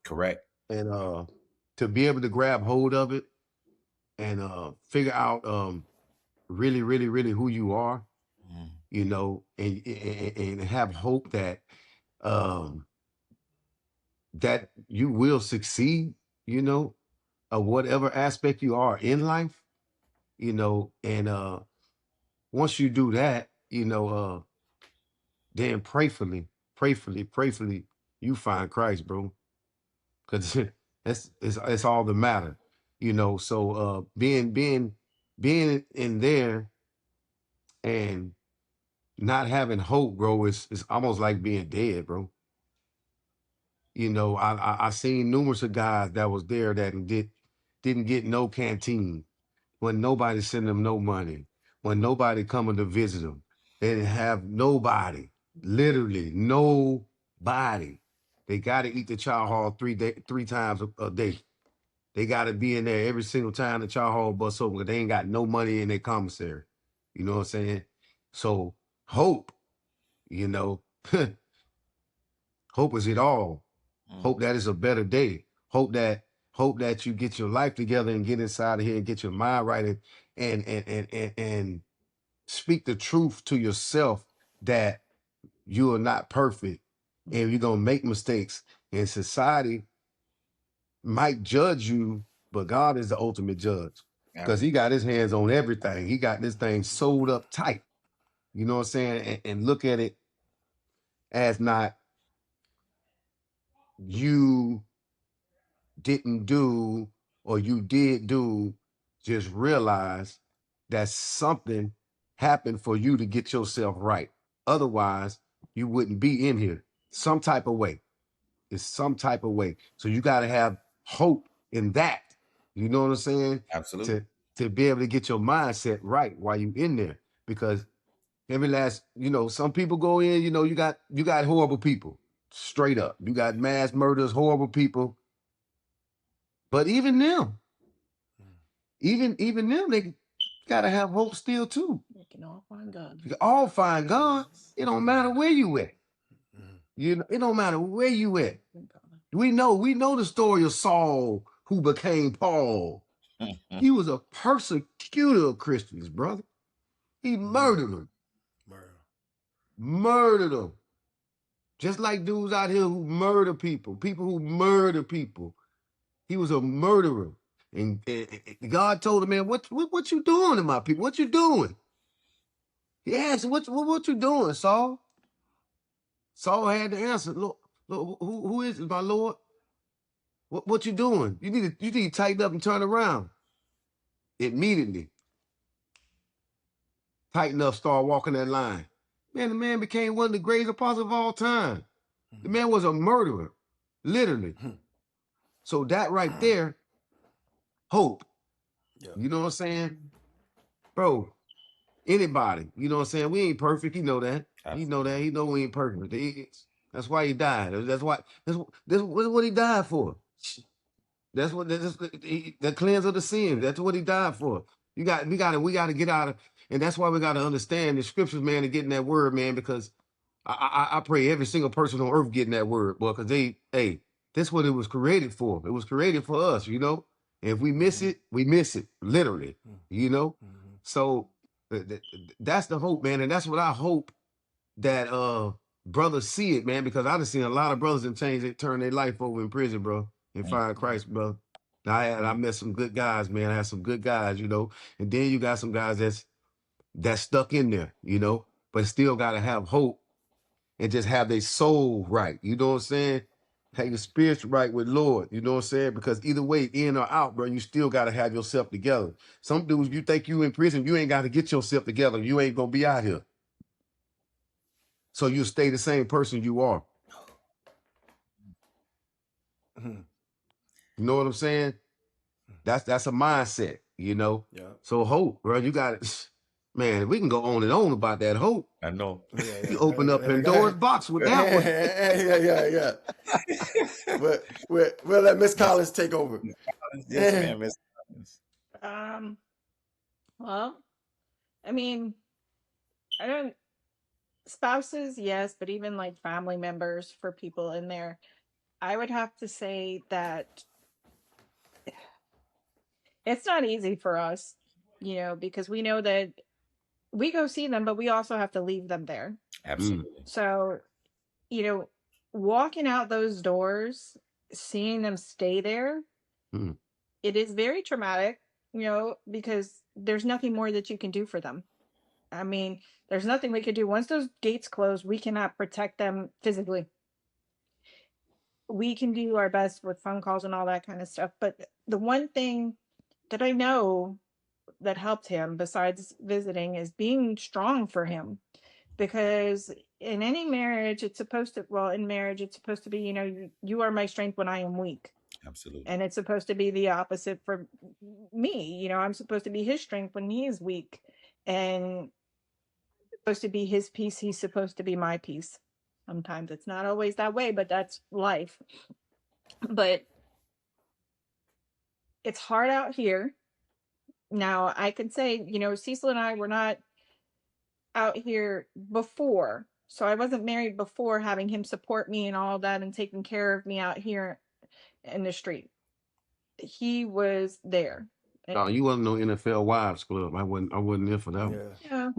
Correct. and to be able to grab hold of it and figure out really, really, really who you are, and have hope that um that you will succeed, of whatever aspect you are in life, and once you do that, then prayfully, you find Christ, bro. Because it's all that matter, So being in there and not having hope, bro, is almost like being dead, bro. I seen numerous of guys that was there that didn't get no canteen, when nobody sent them no money, when nobody coming to visit them. They didn't have nobody, literally nobody. They got to eat the chow hall three times a day. They got to be in there every single time the chow hall bus open, because they ain't got no money in their commissary. You know what I'm saying? So hope, you know, hope is it all. Hope that is a better day. Hope that you get your life together and get inside of here and get your mind right, and speak the truth to yourself that you are not perfect and you're gonna make mistakes. And society might judge you, but God is the ultimate judge, because He got His hands on everything. He got this thing sewed up tight. You know what I'm saying? And look at it as not you didn't do or you did do, just realize that something happened for you to get yourself right. Otherwise, you wouldn't be in here some type of way. It's some type of way. So you got to have hope in that. You know what I'm saying? Absolutely. To be able to get your mindset right while you in there. Because every last, some people go in, you got horrible people. Straight up. You got mass murders, horrible people. But even them, they gotta have hope still too. You can all find God. You can all find God. It don't matter where you at. It don't matter where you at. We know the story of Saul, who became Paul. He was a persecutor of Christians, brother. He murdered them. Murdered them. Just like dudes out here who murder people who murder people. He was a murderer. And God told him, man, what you doing to my people? What you doing? He asked, what you doing, Saul? Saul had to answer, Lord, who is it, my Lord? What you doing? You need to tighten up and turn around. Immediately. Tighten up, start walking that line. Man, the man became one of the greatest apostles of all time. The man was a murderer, literally. So that right there, hope. Yeah. You know what I'm saying? Bro, anybody, you know what I'm saying? We ain't perfect. He know that. Absolutely. He know that. He know we ain't perfect. That's why he died. That's what he died for. That's what the cleanse of the sin. That's what he died for. We got to get out of, and that's why we got to understand the scriptures, man, and getting that word, man, because I pray every single person on earth getting that word, boy, because that's what it was created for. It was created for us, you know. And if we miss it, we miss it, literally, you know. So that's the hope, man, and that's what I hope that brothers see it, man, because I done seen a lot of brothers and turn their life over in prison, bro, and find Christ, bro. I met some good guys, man. I had some good guys, you know, and then you got some guys that's stuck in there, you know, but still got to have hope and just have their soul right. You know what I'm saying? Have your spirits right with Lord. You know what I'm saying? Because either way, in or out, bro, you still got to have yourself together. Some dudes, you think you in prison, you ain't got to get yourself together. You ain't gonna be out here. So you stay the same person you are. You know what I'm saying? That's a mindset, you know? Yeah. So hope, bro, you got it. Man, we can go on and on about that hope. I know. You open up Pandora's box with that one. Yeah. But we'll let Miss Collins take over. Yes, ma'am, Miss Collins. Well, I mean, I don't, spouses, yes, but even like family members for people in there, I would have to say that it's not easy for us, you know, because we know that we go see them, but we also have to leave them there. Absolutely. So, you know, walking out those doors, seeing them stay there, it is very traumatic, you know, because there's nothing more that you can do for them. I mean, there's nothing we could do. Once those gates close, we cannot protect them physically. We can do our best with phone calls and all that kind of stuff. But the one thing that I know that helped him besides visiting is being strong for him. Because in any marriage, it's supposed to, well, in marriage, it's supposed to be, you know, you are my strength when I am weak. Absolutely. And it's supposed to be the opposite for me. You know, I'm supposed to be his strength when he is weak. And supposed to be his peace. He's supposed to be my peace. Sometimes it's not always that way, but that's life. But it's hard out here. Now, I could say, you know, Cecil and I were not out here before. So I wasn't married before having him support me and all that and taking care of me out here in the street. He was there. No, you wasn't no NFL Wives Club. I wasn't there for that one. Yeah.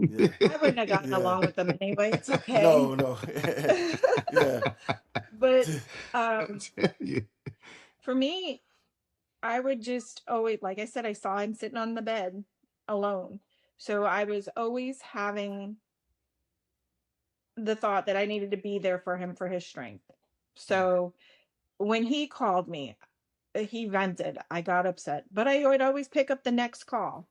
I wouldn't have gotten along with them anyway. It's okay. No. Yeah. But for me, I would just always, like I said, I saw him sitting on the bed alone. So I was always having the thought that I needed to be there for him for his strength. So when he called me, he vented. I got upset, but I would always pick up the next call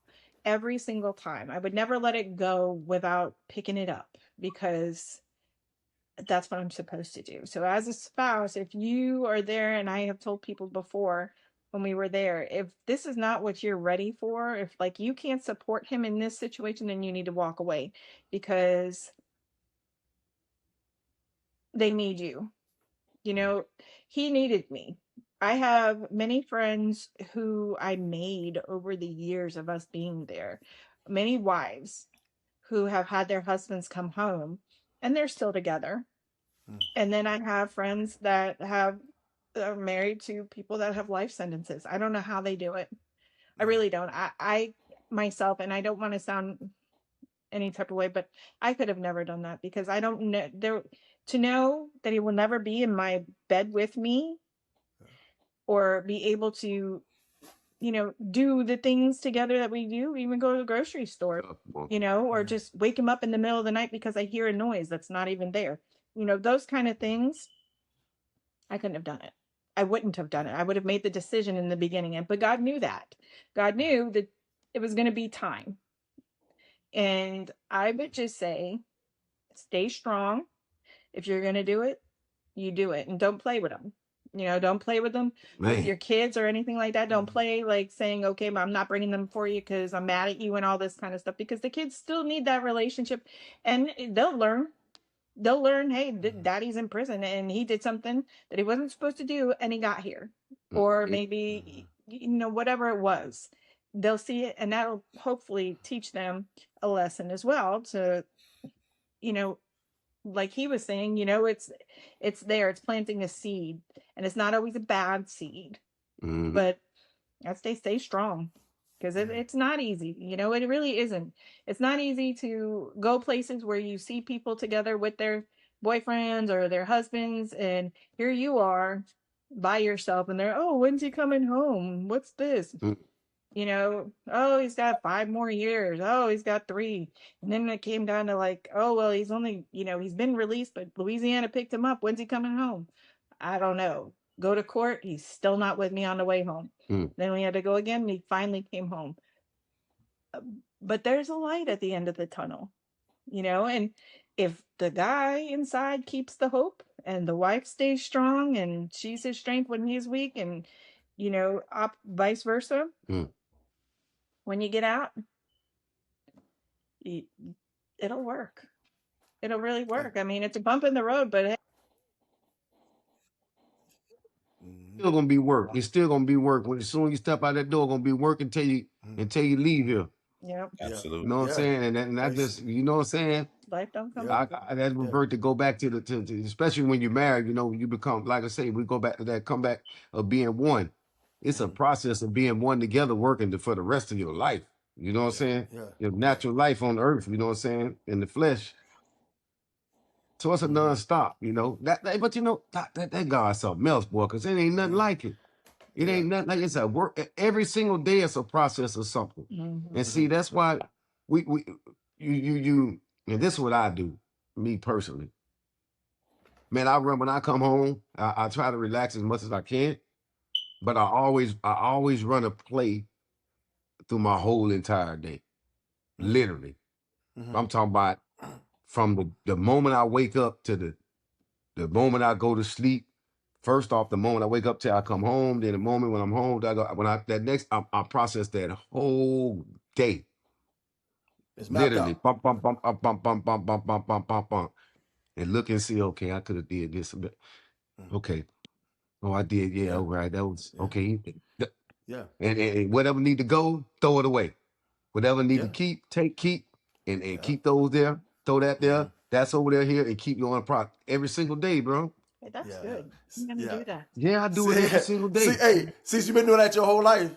every single time. I would never let it go without picking it up because that's what I'm supposed to do. So as a spouse, if you are there, and I have told people before when we were there, if this is not what you're ready for, if like you can't support him in this situation, then you need to walk away because they need you. You know, he needed me. I have many friends who I made over the years of us being there, many wives who have had their husbands come home and they're still together. And then I have friends that are married to people that have life sentences. I don't know how they do it. I really don't. I myself, and I don't want to sound any type of way, but I could have never done that because I don't know to know that he will never be in my bed with me or be able to, you know, do the things together that we do, even go to the grocery store, you know, or just wake him up in the middle of the night because I hear a noise that's not even there. You know, those kind of things, I couldn't have done it. I wouldn't have done it. I would have made the decision in the beginning. But God knew that. God knew that it was going to be time. And I would just say, stay strong. If you're going to do it, you do it. And don't play with them. You know, don't play with them with your kids or anything like that. Don't play like saying, okay, I'm not bringing them for you because I'm mad at you and all this kind of stuff. Because the kids still need that relationship. And they'll learn. Hey, daddy's in prison and he did something that he wasn't supposed to do and he got here. or maybe, whatever it was. They'll see it, and that'll hopefully teach them a lesson as well to, you know, like he was saying, it's there, it's planting a seed, and it's not always a bad seed, but as they stay strong, because it's not easy, it really isn't. It's not easy to go places where you see people together with their boyfriends or their husbands, and here you are by yourself, and they're, oh, when's he coming home? What's this? Oh, he's got 5 more years. Oh, he's got 3. And then it came down to like, oh, well, he's only, he's been released, but Louisiana picked him up. When's he coming home? I don't know. Go to court. He's still not with me on the way home. Then we had to go again, and he finally came home. But there's a light at the end of the tunnel, and if the guy inside keeps the hope and the wife stays strong and she's his strength when he's weak, and, vice versa, when you get out, it'll work. It'll really work. I mean, it's a bump in the road, but hey. Still gonna be work. It's still gonna be work. When as soon as you step out that door, gonna be work until you leave here. Yep. Absolutely. You know what I'm saying? And I just, you know what I'm saying? Life don't come I that revert to go back to especially when you're married, you become, like I say, we go back to that comeback of being one. It's a process of being one together, working for the rest of your life. You know what I'm saying? Your natural life on earth, you know what I'm saying? In the flesh. So it's a nonstop, that God's something else, boy, because it ain't nothing like it. It ain't nothing like it's a work. Every single day it's a process of something. And see, that's why you and this is what I do, me personally. Man, I run when I come home, I try to relax as much as I can, but I always run a play through my whole entire day. Literally. I'm talking about from the moment I wake up to the moment I go to sleep. First off, the moment I wake up till I come home, then the moment when I'm home, I process that whole day. It's literally bump, bump, bump, bump, bump, bump, bump, bump, bump, bump, bump, bump, and look and see. Okay, I could have did this. Okay, oh, I did. Yeah, all right. That was okay. Yeah. And whatever need to go, throw it away. Whatever need to keep, and keep those there. Throw that there. That's over there here, and keep you on the product every single day, bro. Hey, that's good. I'm gonna do that. Yeah, I do it every single day. See, hey, since you've been doing that your whole life,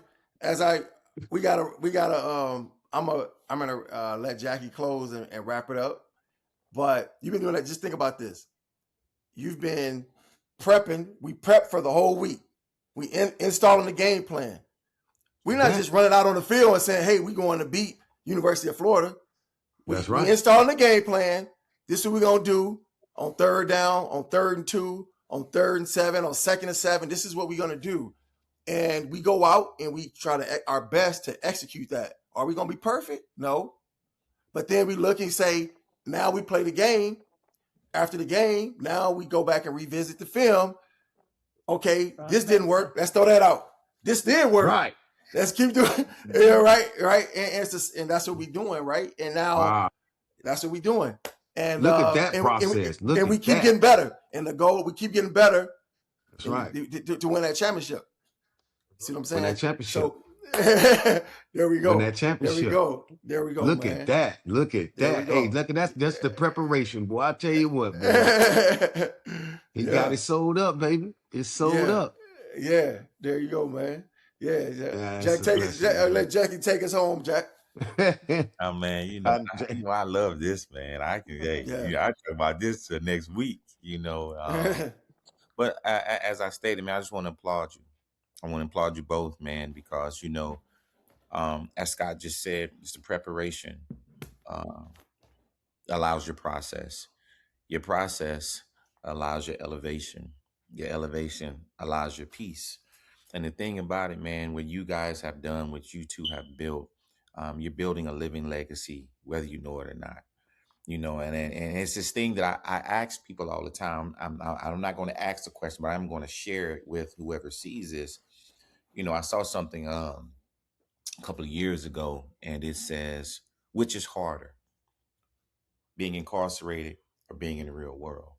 we gotta I'm gonna let Jackie close and wrap it up. But you've been doing that. Just think about this. You've been prepping. We prep for the whole week. We installing the game plan. We're not just running out on the field and saying, "Hey, we're going to beat University of Florida." That's right. We installing the game plan. This is what we're gonna do on 3rd down, on 3rd and 2, on 3rd and 7, on 2nd and 7. This is what we're gonna do, and we go out and we try our best to execute that. Are we gonna be perfect? No, but then we look and say, now we play the game. After the game, now we go back and revisit the film. Okay, this didn't work. Let's throw that out. This did work. Right. Let's keep doing. Yeah, right. And that's what we're doing, right? And now that's what we're doing. And look at that process. And we keep getting better. And the goal, we keep getting better. That's right. To win that championship. See what I'm saying? Win that championship. So there we go. Win that championship. There we go. Look man. at that. Look at that. Hey, look at that's the preparation, boy. I tell you what, man. He got it sold up, baby. It's sold up. Yeah. There you go, man. Yeah. Jack, let Jackie take us home, Jack. Oh man, I love this, man. I can, I talk about this next week, But as I stated, man, I just want to applaud you. I want to applaud you both, man, because as Scott just said, it's the preparation allows your process. Your process allows your elevation. Your elevation allows your peace. And the thing about it, man, what you guys have done, what you two have built, you're building a living legacy, whether you know it or not. And it's this thing that I ask people all the time. I'm not going to ask the question, but I'm going to share it with whoever sees this. I saw something a couple of years ago, and it says, which is harder, being incarcerated or being in the real world?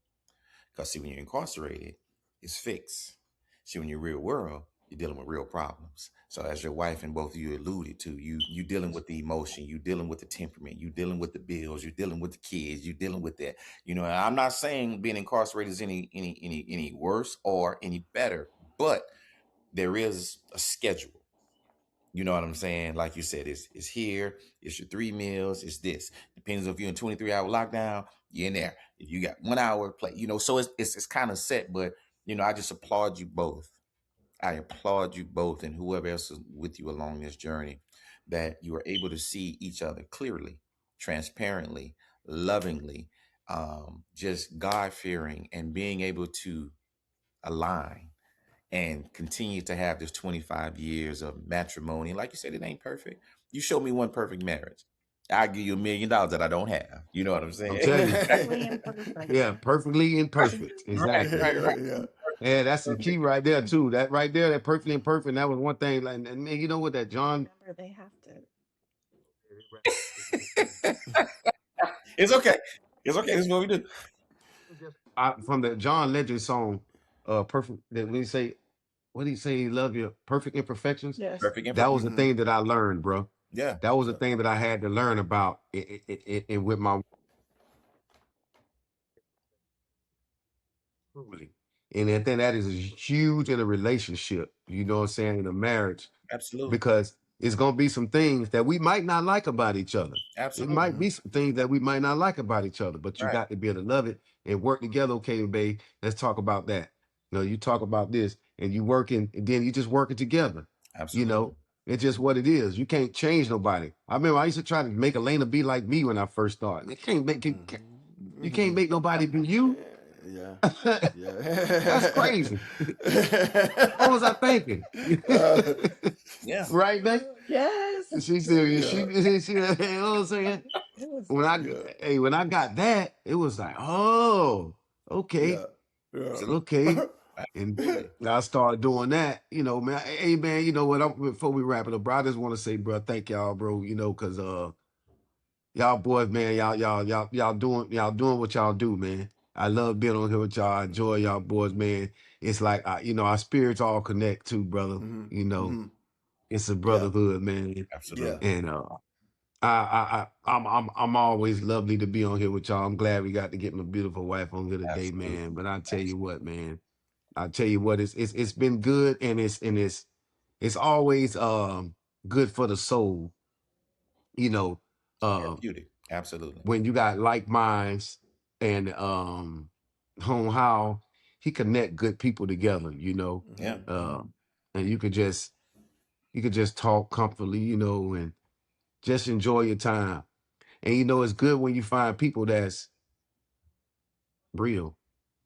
Because see, when you're incarcerated, it's fixed. See, when you're real world, you're dealing with real problems. So as your wife and both of you alluded to, you dealing with the emotion, you dealing with the temperament, you dealing with the bills, you're dealing with the kids, you dealing with that. And I'm not saying being incarcerated is any worse or any better, but there is a schedule. You know what I'm saying? Like you said, it's here, it's your 3 meals, it's this. Depends if you're in 23-hour lockdown, you're in there. If you got 1 hour play, so it's kind of set, but I just applaud you both. I applaud you both and whoever else is with you along this journey, that you are able to see each other clearly, transparently, lovingly, just God-fearing, and being able to align and continue to have this 25 years of matrimony. Like you said, it ain't perfect. You show me one perfect marriage, I'll give you $1 million that I don't have. You know what I'm saying? I'm telling you. Perfectly imperfect. Yeah, perfectly imperfect. Exactly. Right. Yeah. Yeah, that's the key right there too. That right there, that perfectly imperfect. That was one thing. And man, you know what that John? Remember, they have to. It's okay. It's okay. This is what we do. From the John Legend song, perfect. That when he say, what did he say? He love your perfect imperfections. Yes. Perfect That imperfect. was the thing that I learned, bro. Yeah. That was the thing that I had to learn about it and with my. And I think that is huge in a relationship. You know what I'm saying? In a marriage. Absolutely. Because it's going to be some things that we might not like about each other. Absolutely. It might be some things that we might not like about each other, but you Right. got to be able to love it and work together. Okay, babe, let's talk about that. You talk about this and you working, and then you just working together. Absolutely. It's just what it is. You can't change nobody. I remember I used to try to make Elena be like me when I first started. You can't make nobody be you. Yeah. That's crazy. What was I thinking? Yeah. Right, babe? Yes. She said, you know what I'm saying? It was When I got that, it was like, oh, okay. Okay. And I started doing that, man. Hey, man, you know what? Before we wrap it up, bro, I just want to say, bro, thank y'all, bro. Because y'all boys, man, y'all doing what y'all do, man. I love being on here with y'all. I enjoy y'all boys, man. It's like our spirits all connect too, brother. It's a brotherhood, man. Absolutely. And I'm always lovely to be on here with y'all. I'm glad we got to get my beautiful wife on here today, Absolutely. man. But I tell you what, man. It's been good, and it's always good for the soul, Beauty. Absolutely. when you got like minds and on how he connect good people together, Yeah. and you could just talk comfortably, and just enjoy your time. And it's good when you find people that's real,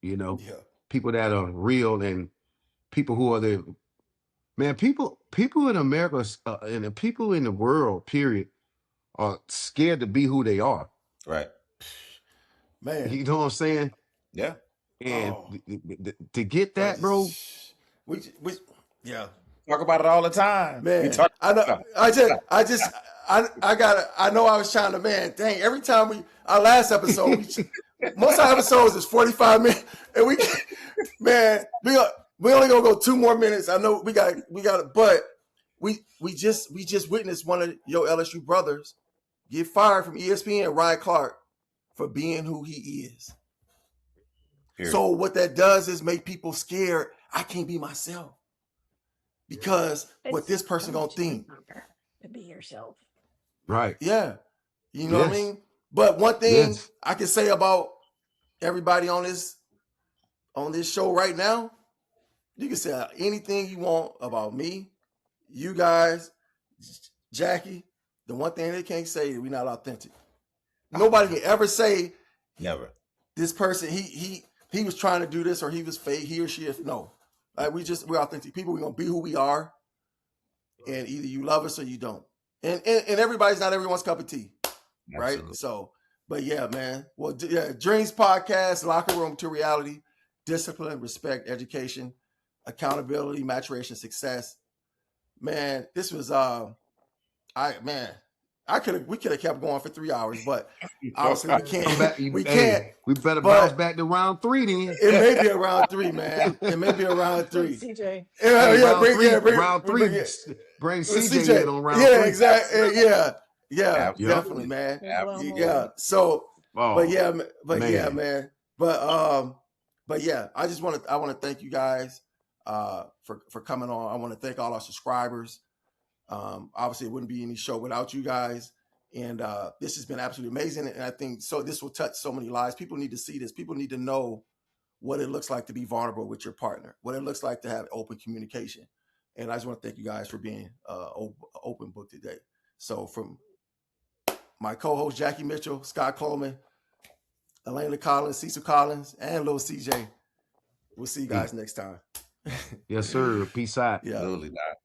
people that are real, and people who are people in America, and the people in the world, period, are scared to be who they are. Right. Man. You know what I'm saying? Yeah. And to get that, bro. We yeah. Talk about it all the time. Man, I know. I know. I was trying to. Man, dang! Every time our last episode, most of our episodes is 45 minutes, and we only gonna go 2 more minutes. I know we got it, but we just witnessed one of your LSU brothers get fired from ESPN, Ryan Clark, for being who he is. Period. So what that does is make people scared. I can't be myself. Because what this person gonna think? To be yourself. Right. Yeah. You know what I mean? But one thing I can say about everybody on this show right now, you can say anything you want about me, you guys, Jackie. The one thing they can't say is we're not authentic. Nobody can ever say never. This person, he was trying to do this, or he was fake, he or she is no. Like we're authentic people. We're gonna be who we are, and either you love us or you don't. And everybody's not everyone's cup of tea, right? Absolutely. So, but yeah, man. Well, D.R.E.A.M.S Podcast, Locker Room to Reality, Discipline, Respect, Education, Accountability, Maturation, Success. Man, this was We could have kept going for 3 hours, but obviously we can't. Come back, we hey, can't. we better but bounce back to round 3 then. It may be around 3, man. It may be around 3. CJ. Hey, Yeah, round three, bring CJ in on round 3. Yeah, exactly. Yeah, Absolutely. definitely, man. Absolutely. Yeah. So, Oh, but yeah, man. man. But yeah, I want to thank you guys for coming on. I want to thank all our subscribers. Obviously, it wouldn't be any show without you guys. And this has been absolutely amazing. And I think this will touch so many lives. People need to see this. People need to know what it looks like to be vulnerable with your partner, what it looks like to have open communication. And I just want to thank you guys for being open book today. So from my co-host, Jackie Mitchell, Scott Coleman, Elena Collins, Cecil Collins, and Lil CJ, we'll see you guys next time. Yes, sir. Peace out. Yeah. Absolutely not.